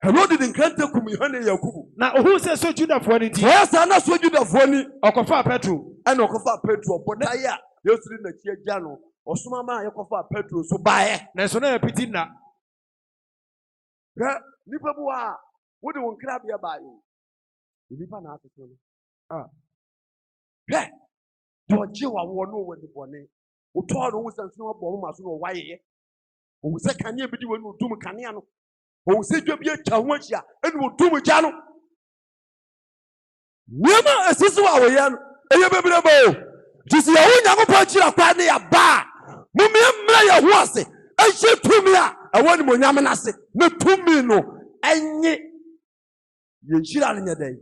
Hello, the Encanter cum your hand near Yakubu. Now, who says so Judah for it? Yes, I'm not so Judah for it. Okofa Petro. And Okofa Petro. But I ya, you're sitting the chair Jano. Osumama Yakofa Petro so buy na so na pitina ga nipa bua wo de won kra bia ba yo nipa na aso no ga do je wa wo no wo de bone wo to no wo san so bo ma so no waye wo se kane bi di wo no dum kane no wo se dwa bi atwa ho ahia ene wo dum gya no nyama asisi wa wo ye no eye bebere ba o jisi ya wo nyankopɔ kira kwa ne ya ba mumie mra ya ho ase ehye tumi a ɛwɔ ni mo nyame na ase ne tumi no enye ye nhyira ne nyedai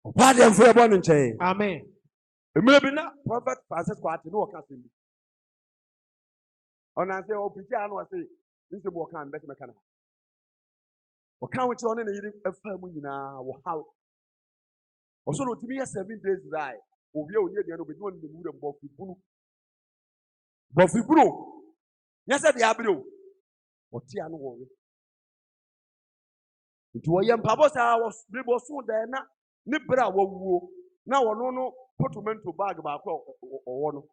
oba de mfo yɛbɔ no nkyɛn amen emre bi na prophet Francis kwate no wɔka sɛ bi ɔna sɛ o preacher no ɔse nse bo wɔka mbɛse mɛka na wɔka wo kyerɛ ɔne ne yiri ɛfa mu nyinaa wɔ haw ɔso no tumi yɛ 7 days right owie onye de no be no ne wura bofiburu nya se de abere o otia no wo we nti wo ye mpabo sa wo bibo so da na ne bra wo wuo na wo no portmanteau bag ba ko owo no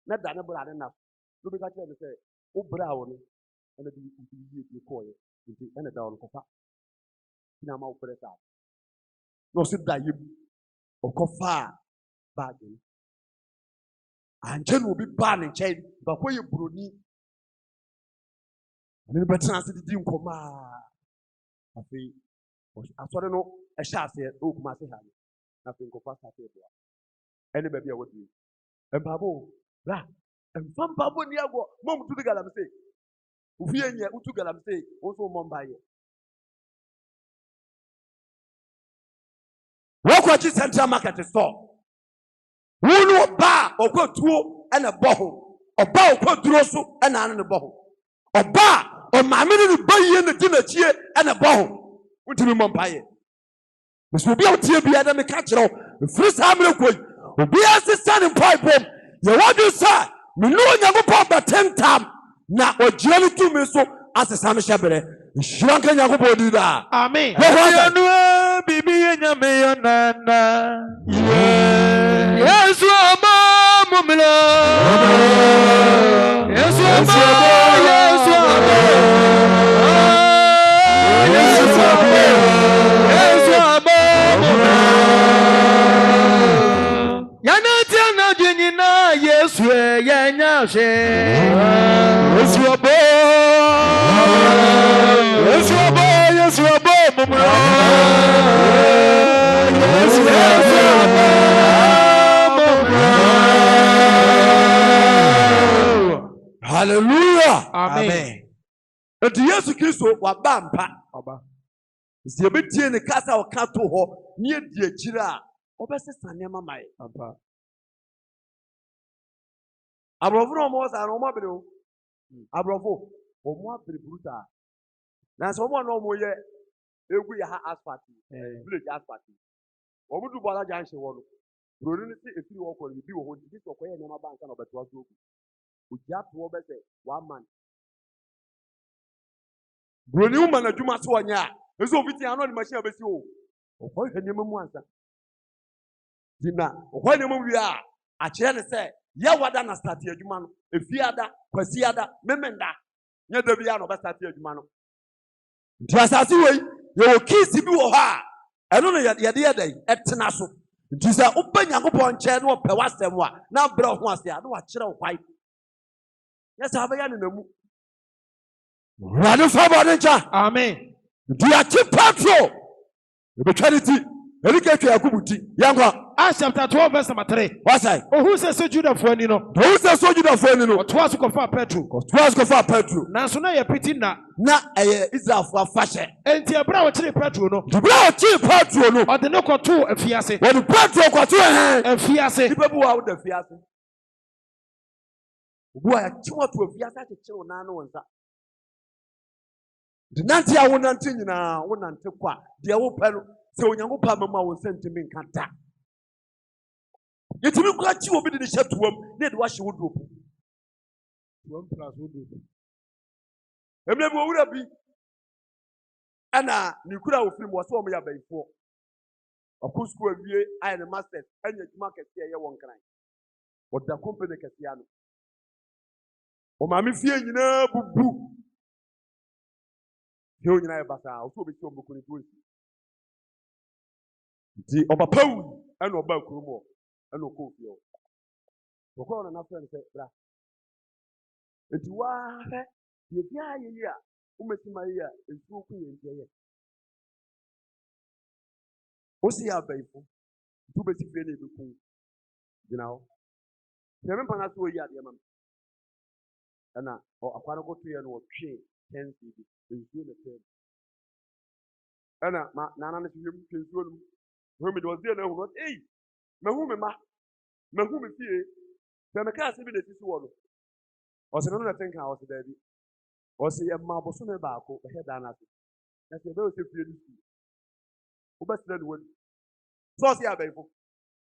na da ne bra ne na no be ka kire me se o bra wo no ene di ko ye nti ene da wo ko fa na ma ofere sa no se da yim okofa bag anche no bi ba ne nche ba ko ye broni ne betra ase di nkoma afi asore no e sha ase o kumasi ha na fi nkofa sa te bia ene ba bia wodi empabo bra empabo ni ago mom tu galam se ufie nye utu galam se o so mom ba ye Wakwachi Central Market store. Wunu ba okotuo ena boho. Oba okoturo so ena ane ne boho. Oba o maame ne baye ne di na chie ena boho. Untimi mompaye. Musu bia otie bia na me ka kire o. Free samre koi. Obi asisa ne pai bom. Ye wadu sa me no Nyankopon ba tentam na ogyina ne tumi so asisa me hyebere. Shranka Nyankopon di da. Amen. Bibi nyame nana Yesu ama mumlo Yesu ama Yesu ama Yesu ama Yesu ama yana tiana dwenyina Yesu yenya hwe Yesu ama Yesu ama Yesu ama Hallelujah. Amen. Enti Yesu Kristo wa bampa oba. Sie betie ne kasa o ka to ho ne edi akyira a obesesa ne mamae. Ampa. Abrofo no mo sa no mo abere o. Abrofo o mo abere bruta. Na so mo no mo ye egu ya ha asphalt. Village asphalt. O mu du bola janche wo no. Rori ni si efiri wo ko bi wo ho di so ko ye ne ma banka na obeto aso ogu. Ujia to obese 1 month. Broni woman adwuma so onya. Ezo ofiti ano ni machine abesi o. Okọ hwanye mamu ansa. Dina, okọ hwanye mamu wi a akire ne se ye wada na start adwuma no. Efiada, kwasiada, memenda. Nya da bi ya no be start adwuma no. Nti asase wei, ye o kisi bi wo ha. Eno no ye de dai etena so. Nti se oba Nyankopon nche no pe wasem a na bra ho ase a no wa kire wo kwai. Yes, I have namu. Radu Fabadencha. Amen. Dia Chipatro. The Betranity. Erike Yakubuti. Yanka. Acts chapter 12, verse number 3. What's I? Oh, who says so Judah for any no? Who says so Judah for any no? Or twice go for Petro. Twice go for Petro. Nansuna ya piti na. Na Israel for fashion. Enti abra wa chire Petro no. The bra chire Petro no. Or the no ko to efiase. When the Petro ko to efiase. The people out the fiase. Boy, I chiwa to efiase to chill na no nsa. The nanti a wonante nyina wonante kwa. De wo pelu se Onyankopon mama wo sentimi nkata. Yetimi kwa chi obi de hyetuam na de wa hye wo dropu. Tuam plus wo dropu. Emle bi owura bi ana ni kura wo film wo so o me ya bayifo. Akụ school awie aye ne masters anya juma kese ye won kran. Oda company kese ya no. O ma me fie nyina bubu. Fie nyina e basa, o so be ti ombuku ni tuosi. Di obapa wu ana oba kurumo ana okọ fie o. Okọ na friend say bra. Eti wa he ye bia ye a o metima ye a esu okụ ye ntie ye. Osi ya baifo. Tu be ti fie na ebeku. Gina ho. Se me pana so yi ade mam. Ana akwara ko tuye no twe 10 cd. Ezu na tem. Ana na ne fie mu ezu no. Ho me do ze na hu no. Eh. Mehu me ma. Mehu me fie. Se me ka se bi na sisi wo no. O se no na tenka o se da bi. O se e ma boso me ba ko he da na se. Na se be o se fie ni. Obasira ni wani. So si abaifo.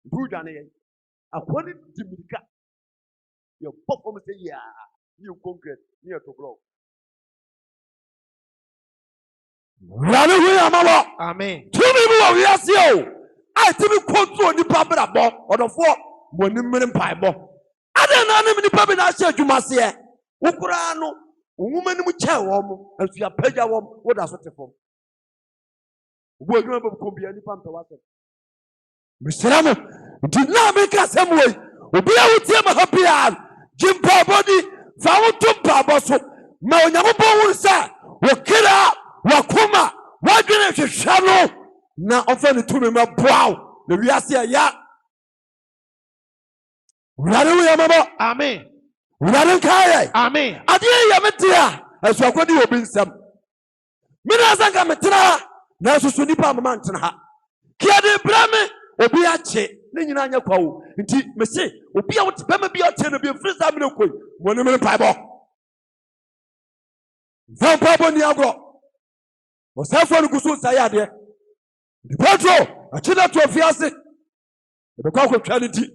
Ndu dwane ye. Akwani dimirika. Your performance say yeah. You concrete near to block. Rani hu amalo. Amen. Tumi bi we ase o. Ai timi control ni pa bra bo. Odofo mo ni mmiri mpai bo. Ade na ni nipa bi na ase adwuma se e. Wo kura no, wo nwuma ni mu che wo mo. Asu ya pagya wo wo da so tefom. Ubu adwuma bɛ ko bia nipa mpɛ wasɛm. Mesra mo nti na meka asɛm wei obi a wotie ma ha bia jimpa body fa wo to mpabɔ so ma Onyankopɔn wo sɛ wo kira wakoma wadwene hwehwɛ no na ɔfa ne tumi ma boaw na wiase ya wurare wo yamabɔ Amen. wurare nkaayɛ Amen. adeɛ yɛ mete a asuakɔde obi nsɛm mena sɛ nka metena na susu nipa mama ntena ha kiade brɛ me obi akye ne nyina anya kwa wo nti mese obi a wote bɛma bi atie no bi mfiri saa mene koi mɔne mene mpaebɔ mfa mpaebɔ ni agorɔ ɔsɛfoɔ no gu so nsa yɛ adeɛ nti Petro akyi na to afiase ɛbɛkɔ akɔtwa ne ti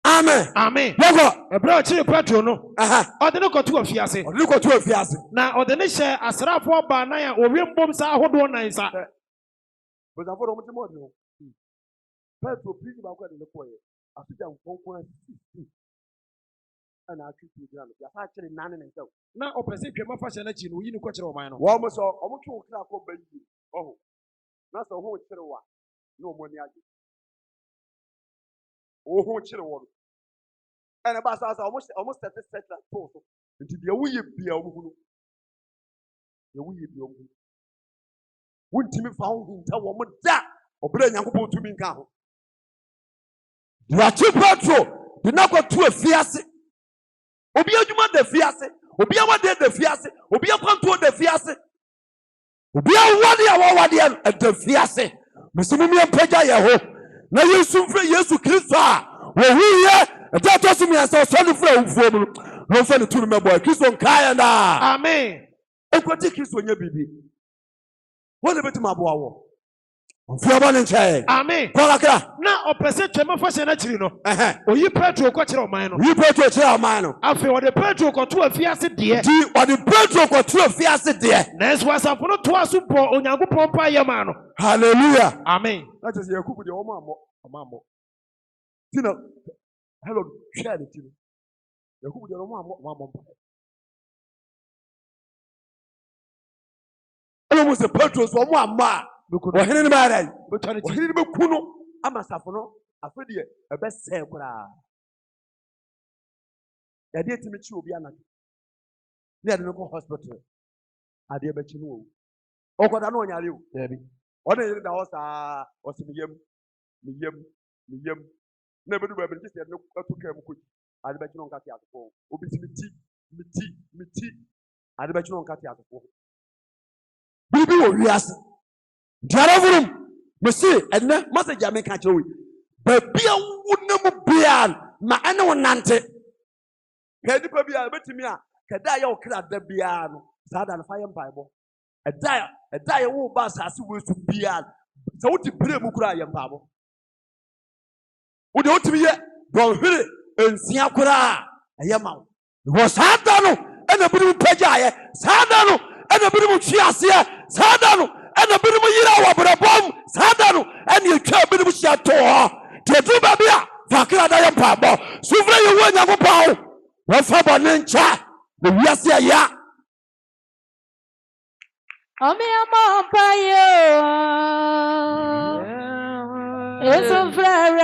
amen Amen. wɔkɔ Ebra chiri Petro no. Ɔde ne kɔto afiase. ɔde ne kɔto afiase Na ɔde ne hyɛ asraafo ba nan a owie mbom saa ahodoɔ nan sa. bɔsafo no ɔmote mɔde ho Petro piri baako de ne kɔɛ asogya nkonkon asisi ɛna atwe piri gyina no yɛsa akyere nane ne nsɛm Na ɔpɛ sɛ twɛma fa hyɛ n'akyi no oyi ne kɔkyerɛ ɔman no. wɔn mo sɛ ɔmo twe wo kra kɔ ba yie ɔho na sɛ ɔho kyere wa na ɔmo ani agye ɔho kyere wɔ no ɛna ba saa ɔmo sɛte sɛte to so nti deɛ woyɛ bia ɔmo hunu deɛ woyɛ bia ɔmo hunu wontimi fa ho hinta wɔ mo da ɔbrɛ Nyankopɔn tumi nka ho Wakye Petro de na kɔto afiase obi adwuma da afiase obi awade da afiase obi akwanto da afiase obi awade a wɔwade no da afiase mesemu mi mpagya yɛ ho na Yesu mfrɛ Yesu Kristo a wɔhuiɛ ɛda to so miɛnsa ɔsɔ ne frɛ awufuo mu no ɔmfa ne tumi mɛbɔ Kristo nkaeɛ daa Amen. ɛnkwati Kristo nyɛ biribi wɔne bɛtumi aboa wɔ ɔmfua bɔ ne nkyɛn Amen. kɔkakra Na ɔpɛ sɛ twɛma fa hyɛ n'akyiri no. Oyi Petro kɔkyerɛ ɔman no. yi Petro kyerɛ ɔman no Afei ɔde Petro kɔto afiase deɛ. nti ɔde Petro kɔto afiase deɛ Nanso asafo no toa so bɔ Onyankopɔn mpaeɛ maa no. hallelujah Amen. na kyerɛ sɛ Yakubu deɛ ɔmo ammɔ nti na Herod hwɛɛ ne ti no Yakubu deɛ ɔmo ammɔ mpaeɛ ɛna ɔmo sɛ Petro so ɔmo ammɔ a ɔhene no bɛyɛ dɛn ɔhene no bɛku no ama asafo no afei deɛ ɛbɛsɛe koraa yɛde tumi kyi obi anadwo ne yɛde no kɔ hospital adeɛ bɛkyi no wɔ ɔkɔda no ɔnyare o daabi ɔne yere da hɔ saa ɔse meyam na ɛbɛdu baabi nkye sɛ yɛde no ato kaa mu kɔgyi ade bɛkyi no ɔnka te asefoɔ obi si meti ade bɛkyi no ɔnka te asefoɔ biribi wɔ wiase diaraforum mesi ɛnɛ message a meka kyerɛ wo baabi a wonam bia ma ɛne wo nante pɛ nipa bi a ɛbɛtumi a kɛda yɛ wo kra da biara no saa da no fa yɛ mpaebɔ ɛda yɛ wo ba asase wɔ so biara sɛ wote pere mu koraa yɛ mpaebɔ wode wotumi yɛ dɔnhwere nsia koraa ɛyɛ ma wo wɔ saa da no ɛna binom pagyaeɛ saa da no ɛna binom twe aseɛ saa da no ɛna binom yira wɔ brɛbɔm saa da no ɛne atwa binom hyia to hɔ nti ɛduru baabi a fa kra da yɛ mpaebɔ sufrɛ yɛwu Onyankopɔn wɔfa bɔne nkyɛ na wiase ɛya Yesu frere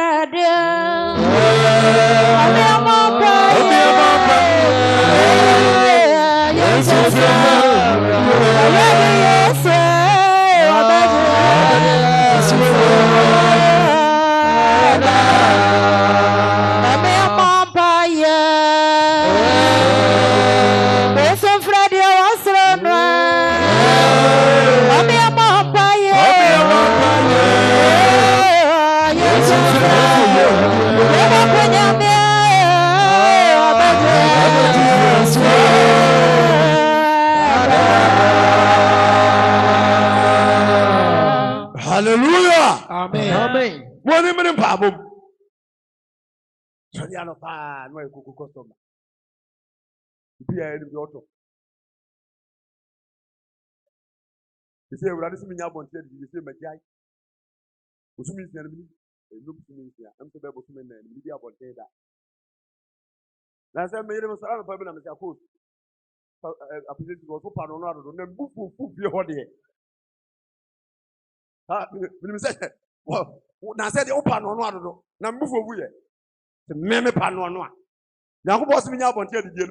hallelujah Amen. Woni mene mpaabom sɔre ano paa no ayɛ koko customer bi a ɛnim yɔtɔ ɛsɛ awurade sɛ menya abɔnten adi sɛ magyae bosome nsia no mini ɛnum bosome nsia ɛm sɛ bɛɛ bosome nna mini bi abɔnten da na sɛ meyere me sɔre anɔpa bi na mesɛ akɔ apɛsɛsi wɔ so pa no no adodo na mbufufu fie hɔ deɛ When you say, well, now said the open on one, now move away. The meme pan on one. Now, who was me up until the deal?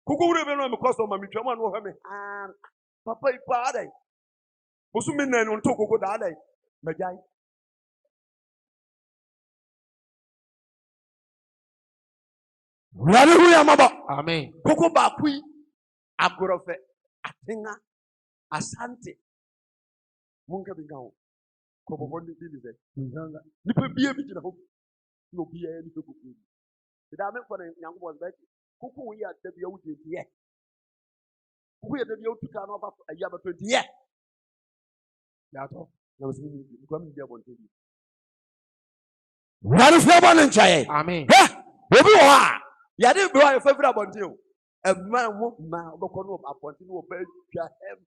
Who would have been because of my mutual one over me? Papa, party. Musumin and on Toko Dade. Majai. Hallelujah, Mama. Amen. Koko Bakui, Agorofe, Atenga, Asante. Munga Bingao. Koko Bondi Billy. Nipper be a bit of hope. No be any people. The diamond for the young was back. Koko, we are the old yet. We are the old to turn off a year 20 yet. That's all. There was coming there on TV. What is your one and child? Amen. Obi ya dey bro your favorite abontin a man wo ma obekọ no abontin wo ba twa hem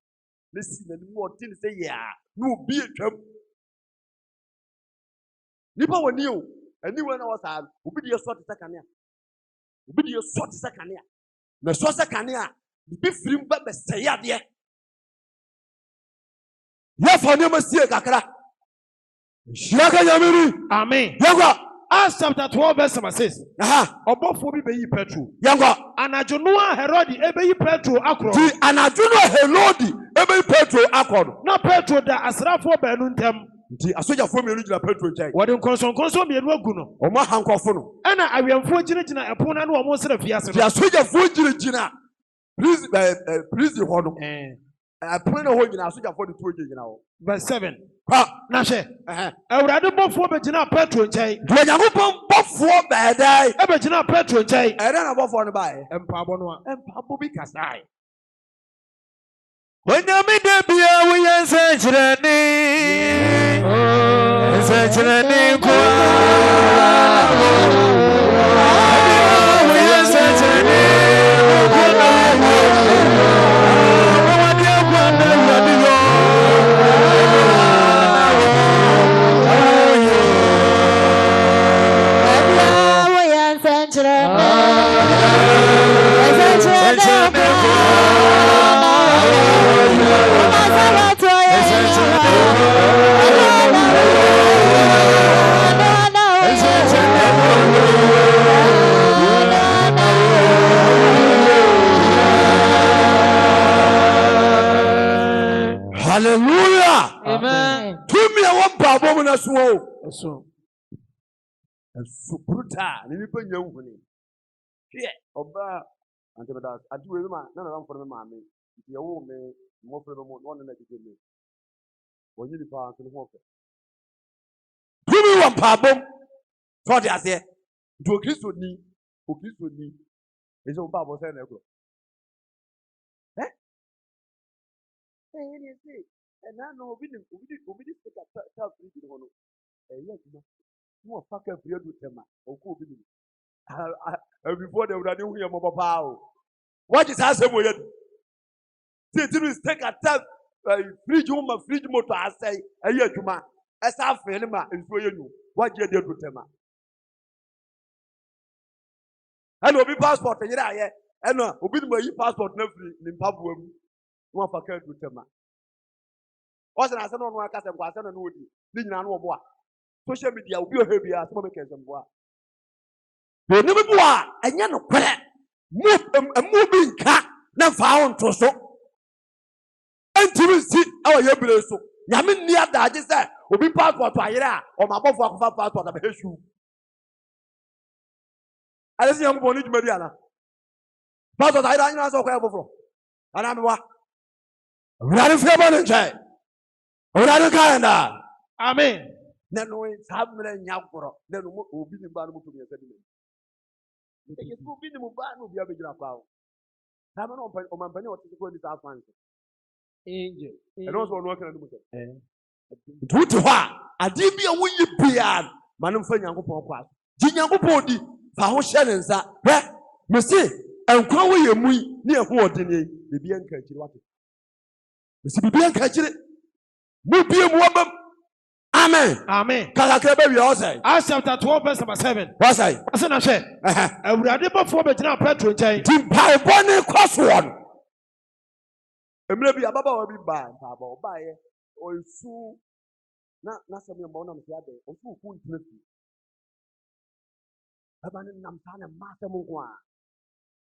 na si na ni wo tin say ya no bi atwam nipa woni o ani we na wo sa obi de so te sakane a obi de so te sakane a na so sakane a bi firim ba beseye de ya fa ne ma sie kakra shaka yamiri Amen. yago Acts chapter 12 verse 6. Obofo bi beyi Petro. Yango. Anajuno Herod ebeyi Petro akro. Ti anajuno Herod ebeyi Petro akro. Na Petro da asrafo banu ntem. Ti asojafo mienu gina Petro nkyai. Wode nkonson mienu agu no. Omo hankofo no. Ana awemfo gina epon na no omo sra fiase no. Ti asojafo gina. Please ho no. Epon na ho gina asojafo de tuo gina ho. Verse 7. Na she. Awurade bofo be gina Petro nkyai. Do Nyankopon bofo be dai. E be gina Petro nkyai. E na bofo no bae. Empabo no a. Empabo bi kasai. Onyame de bia wo yense chirani. Yense chirani ko. Wo yense chirani. Hallelujah. Amen. To me, I want Pablo na so. So. So brutal. Ni pe nyan hu ni. Hwe oba ante beda ati we ma na na mforo me ma me. Ti ye wo me mo fere mo no na dide me. Wonyi di pa so ho fe. To me want Pablo. So dey ase. Do Kristo ni. O Kristo ni. Eje o Pablo say na ekro. Any say, and I know we didn't take a self reading on yes, no fuck a period with them or go before they would have knew him about power. What is as a way? Is take a self fridge motor, I say, a year to my as I feel him and for you. What you did with them? And will be passport, and yeah, and will be my passport never in Pablo. One for care to them. What's an answer on one cast and was an woody? Didn't know what. Social media will be a heavy as one makes them what. They never go and you know, move a moving car, never found to so. And to see our young so. Yamin near that is that will be passport to Ira or my both of passport of a shoe. I see young boy, Mediana. Passport I don't know so careful. And I'm what? Run for one child. Run calendar. Amen. No, it's happening now for then will be the band to be a sediment. It will be the Muban will be a big power. Have an open on my penny or to go this outfront. Angel. And also working on the moon. To her, I did be a wee pian, Madam Fanyango Pop. Jinyango Podi, Paho Shannon's that, Monsieur, and call you near Hortony, the Bianca. Mr. Bibian catch it. Amen. Amen. Acts chapter 12 verse 7. What's I? What's I say? Everybody before Bettina Petro Jay. Tim Pai Bonnie Crossword. Maybe a baba will be by Pabo by or soon na some your mona msia de o fu ku ntlefi aba ne nam sa na ma se mo ko a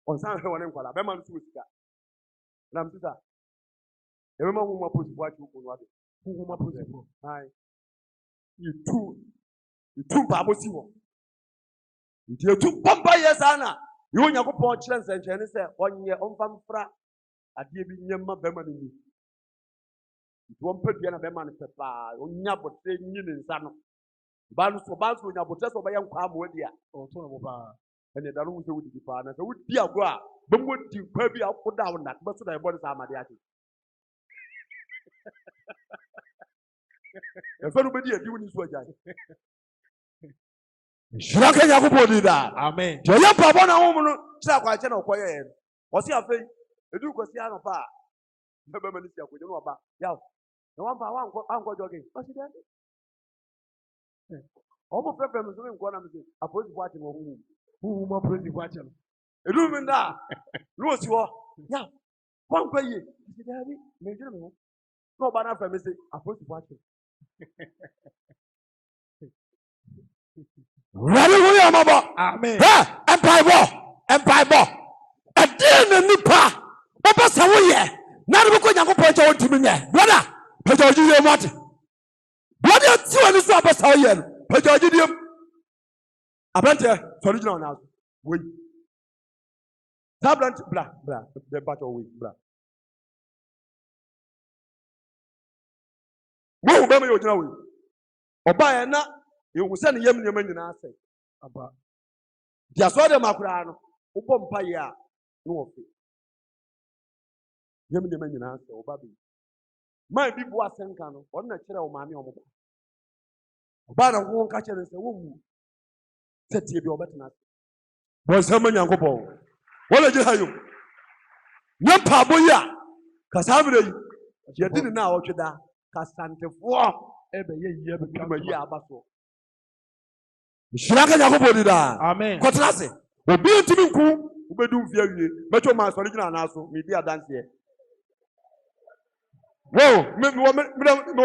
on san he woni nkwala be man su sika nam sisa e be ma hu ma posifu a chu ko no ade hu ma posifu ai itu ba mo si ho nti etu bomba yesana yo Yakobon kire nsenkyene se onye omfamfra ade bi nyema be ma ni One pet na be man pepa onya botre nyi ne nsa no ba no so onya botre so be yan kwa mo dia o to no ba ene da no se wudi di pa na se wudi agro a be mo di kwa bi akoda wo na be so da e body sa amade ake e fe no be di edi woni so agya Shiraka Yakobon di da amen je ya pa bona wo no tira kwa che na okoye o si afei edu ko si ano pa be be mani si akoje no ba ya no one by one jogging. What's it there? Almost prefer me doing one of the opposite watching who more praise watching. A room in that. Rose you are. Yeah. One way. Is it there? Maybe no. No, but after me say opposite watching. Hallelujah, Mama. Amen. Empire. A dear Nipa. Papa Sawoye. Now we go to point out to me. Brother. Pejoji what? What you want to swap us all yen? Pejoji Abante, original now. Wait. Tablet, blah, the battle week, blah. Who be me original way? Oba na, you will send yem yemen na say. Aba. Dia so de makura no, ubo mpa ye a, no ofe. Yem yemen na say, oba bi. My people are saying, "Cano, on the chair of Mammy or Mobile." But I won't catch it and say, "Who said to be over tonight?" Was some young couple. What did you have? No paboya, Cassandra, you didn't know what you da. Cassandra, every year become a year about so. Shaka Yakobon da. Amen. Kotrase. Obi ntimi nku, ubedu mfia wie. Mecho mas original na so, media dance here. Whoa, me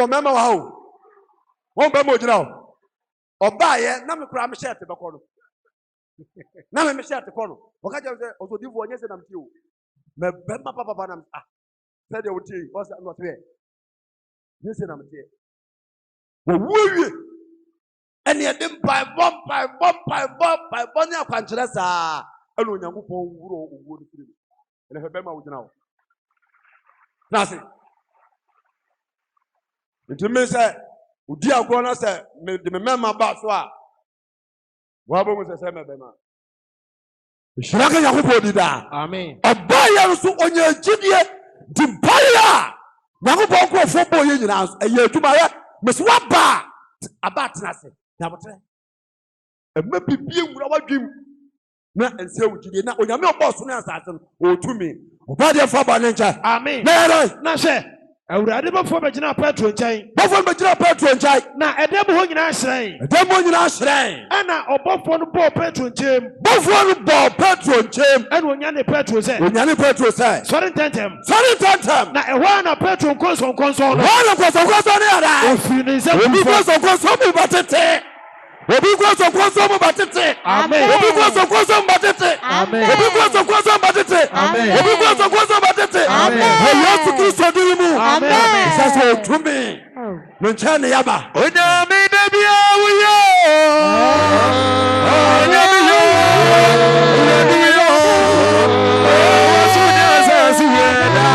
mama how? Won't be more now. Or buy it, na me cram shirt the corner. Na me shirt the corner. Okaja also divu onye se nam tiu. Me bema papa nam ah. Said you tea, was not here. Yes nam tea. Wo and ye dem by bomb ya kwankyere saa. Eno Nyankopon wuro owo ni firi. Ene he bema wo gina wo. Nasi. Nti me say udi agro na say me de me mema ba so a wa bo mu say me bema Shiraka Yakobon di da amen abaya nso onye gidie di baya Yakobon ko fo bo ye nyina eye aduma ye me so ba abat na se ya botre e ma bibie nwura wadwim na ense wugidie na onyame oboso na asase o tumi obade fa ba ne ncha amen na she Awurade bafo begina Petro nkyɛn. Bafo begina Petro nkyɛn. Na ɛdɛm ho nyina hyerɛn. Ɛdɛm ho nyina hyerɛn. Ɛna ɔbɔfo no bɔ Petro nkyɛn. Bɔfo no bɔ Petro nkyɛn. Ɛna onyane Petro sɛ. Onyane Petro sɛ. Sɔre ntɛntɛm. Sɔre ntɛntɛm. Na ɛhɔ na Petro nkɔnsɔnkɔnsɔn no. Ɛhɔ na nkɔnsɔnkɔnsɔn no yɛda. Ofiri ne nsa. Obi nkɔnsɔnkɔnsɔn mu batete. Obi nkɔnsɔnkɔnsɔn mu batete. Amen. Obi nkɔnsɔnkɔnsɔn mu batete. Amen. Obi nkɔnsɔnkɔnsɔn mu batete. Amen. Obi nkɔnsɔnkɔnsɔn mu batete. Amen. Yesu Kristo diri mu. Amen. Sasa otumi. Nchane yaba. Onyame de bia wuyo. Onyame yo. Onyame yo. Osunya sasi yeda.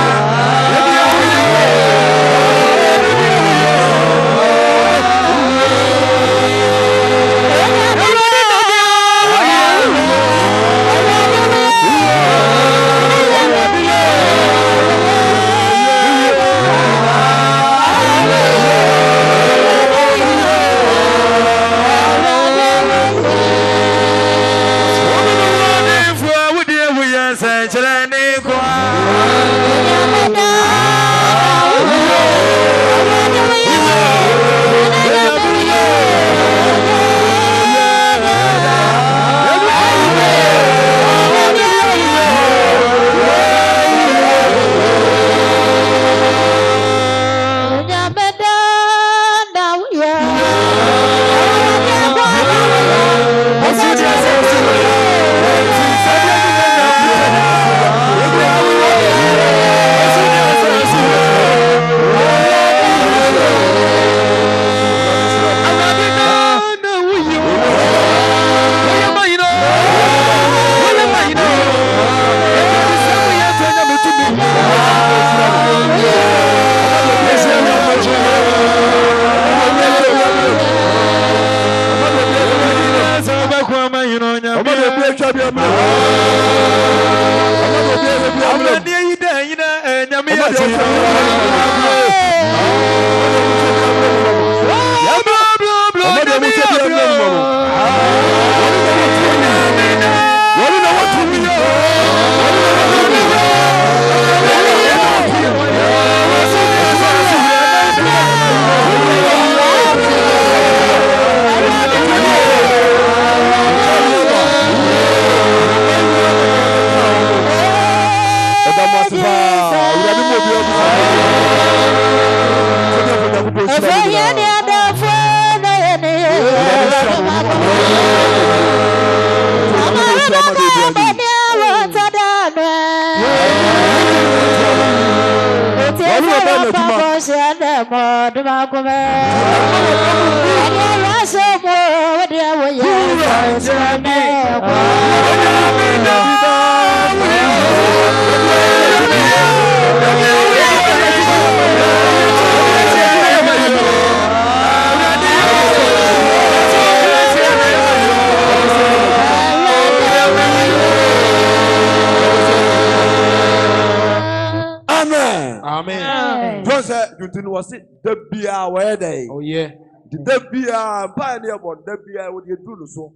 Was it the beer where they? Oh, yeah. The beer pioneer one, the beer would you do so?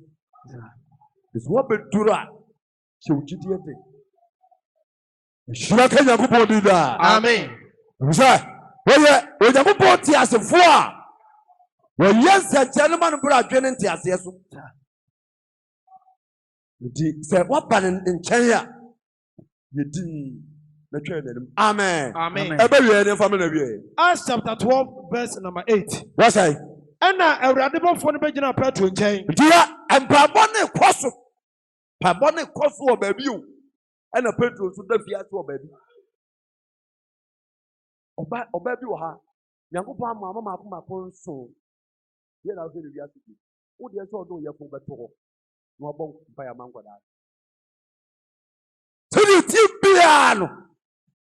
It's what be dura. She would get it. Shaka Yakubo did that. Amen. Sir, well, you put as a four. Well, yes, a gentleman brought training to us. Yes, said what button in China? You did. Amen. Amen. Acts chapter 12, verse number 8. What's I? And now, a radical phone begin prayer to change. Dear, and Pabone Kosu. Pabone Kosu or baby. And a petrol to the Fiat baby. Or baby, ha. Yankupa, Mamma, my phone so. Yet I'll be the attitude. Oh, dear, so do you for better. No bone by a man. So you tip piano.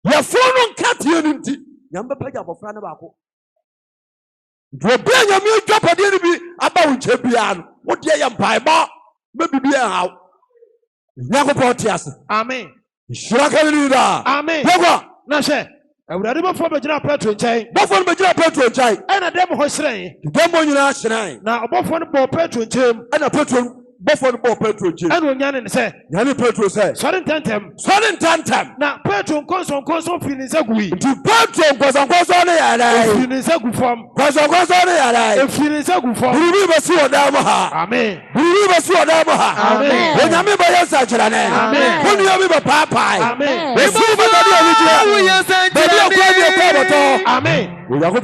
Your phone cat unity. Yamba Paya of Franabako. Do a bring a new drop at the about champion. What ye am by bar? Maybe be out. Yagopotias. Amen. Shaka. Amen. Now, sir, I would have for Major Petro Jay. Both on Major Petro Jay. And a demo was saying. Demo in our shrine. Now, above one ball Petro Jim. And a petrol. Both on board Petro Jim. And when Yanin said, Yanni Petro said, Sudden Tantem. Sudden Tantem. Now, Petro console feelings a gui. To Petro was on the feelings a good form. Was on the feelings a good form. We never see what Damaha. Amen. We never see what Damaha. Amen. When I remember your such an name. Amen. When you remember Papa. Amen. We see what the Amen. We are going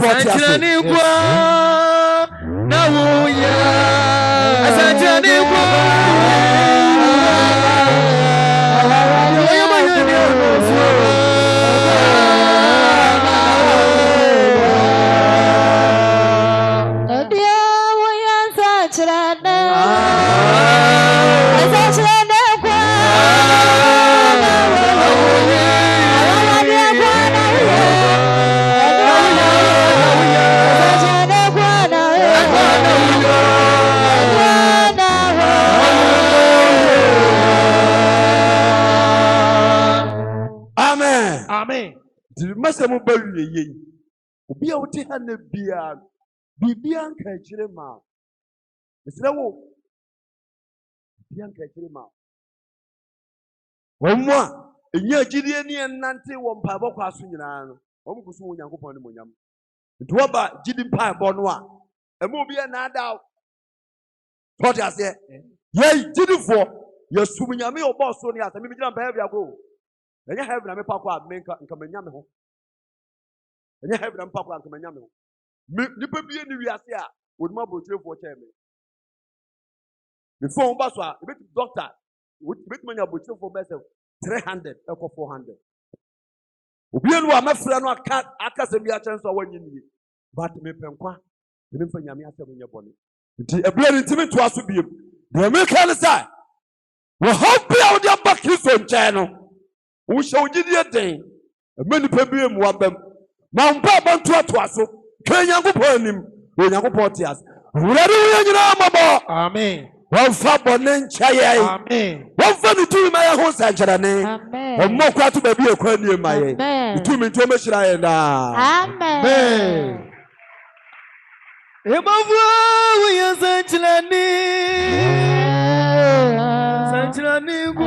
Masamu Balu ye. Be out here and be beyond Kachirema. Mr. Wo beyond Kachirema. One more, a year Gideon and Nancy won Pabo Quasunan, Omukusu Yankupon Munyam. It was about Gideon Pie Bonnois, a movie and adult. What I said, yea, Gideon for your Sumiyami or Bosonia, and maybe jump heavy ago. And you have a papa make and come and yam. And you have a papa and come and yam. Nipa be in the Riasia would my brochure for chairman. Before Baswa, the doctor would make money a brochure for myself 300 or 400. Ubian wa mafrano cat academia chance or 1 year. But me penqua, the Nymphania in your body. A blood intimate to us to be the American side. We hope we are the back his own channel. We shall give you a thing. A many people want them. Mount Papa to us. Can you go him? When you go Portias. Ready, Amen. Wamfa bone nchaye. Amen. Wamfa mitumi ma ya ho sancherane. Amen. Ommo kwa to baby ekwa nie maye. Mitumi nti omeshira ye da. Amen. Emavu we sancherane. Sancherane ku.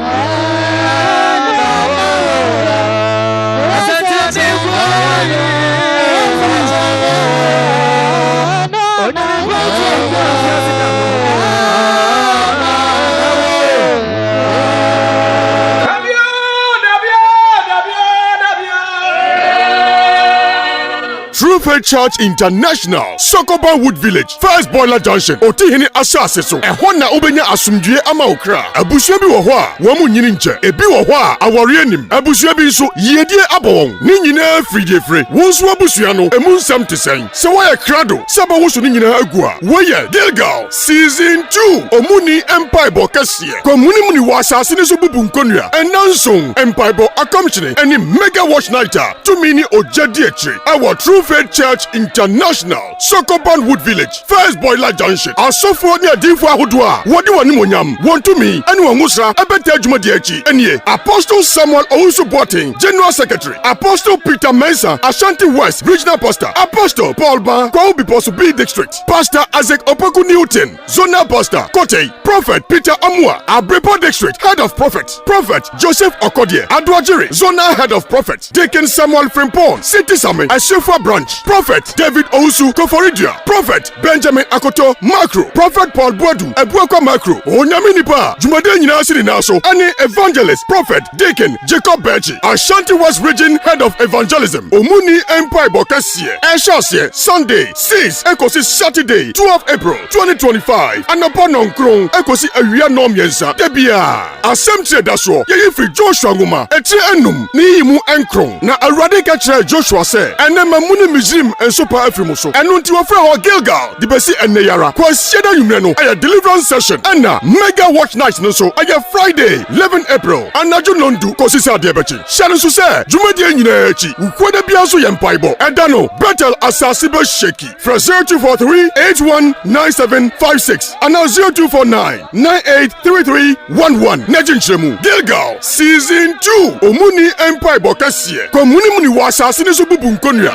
True Faith Church International, Sokoban Wood Village, First Boiler Junction, Otihini Asase so. Ehona ubenya asumdue ama okra. Abusua bi wo ho a, wo mu nyini nche. Ebi wo ho a, awore anim. Abusua bi nso yedie abawon. Ni nyina fride free. Wo nso abusua no, emu nsam tesen. Se wo ye krado, saba wo so ni nyina agu a. Wo ye Gilgal Season 2. Omuni Empire Bo Kasie. Komuni muni wa asase ni so bubu nkonua. Enanson Empire Bo akamchine eni mega watch nighter. Tumini ojadi echi. Awo True Faith Church International, Sokoban Wood Village, First Boiler Junction. Asofo ni adinfo ahodo a wodi wani monyam. Wonto mi ene wonwusra ebeta adwuma de achi. Enie Apostle Samuel Owusu Boateng, General Secretary. Apostle Peter Mensah, Ashanti West Regional Pastor. Apostle Paul Ba, Kwaubi B District. Pastor Isaac Opoku Newton, Zonal Pastor. Kote, Prophet Peter Amwa, Abrepo District, Head of Prophet. Prophet Joseph Okodie, Adwajiri, Zonal Head of Prophet. Deacon Samuel Frimpong, City Summit, Ashefa Branch. Prophet David Owusu Koforidia. Prophet Benjamin Akoto Macro. Prophet Paul Boadu Ebuako Macro. Onyame nipa Jumade nyina sini naso. Ani Evangelist Prophet Deacon Jacob Berchie, Ashanti West Region Head of Evangelism. Omuni Empire Bokasie. Eshasie Sunday 6 ekosi Saturday 12 April 2025. Anapa nonkron ekosi awia nomyensa. Debia Assemble daso ye free Joshua nguma. Etre enum ni yimu enkron. Na awurade ka kire Joshua se enema muni Mizrim and Super Afrimuso. And until we friend Gilgal, the Bessie and Neyara, Kwasieda Yumreno, a deliverance session, and mega watch night no so, a Friday, 11 April, and Naju Nondu, Kosisa Diabechi. Shannon Susa, Jumadia Yinechi, Ukweda Biasu Yempaibo, and Dano, Betel Asasiba Sheki, from 0243 819756, and now 0249 983311. Nejin Chemu, Gilgal, Season 2, Omuni Empire Bokasie, Komuni Muni Wasa Sinisubu Bunkonia.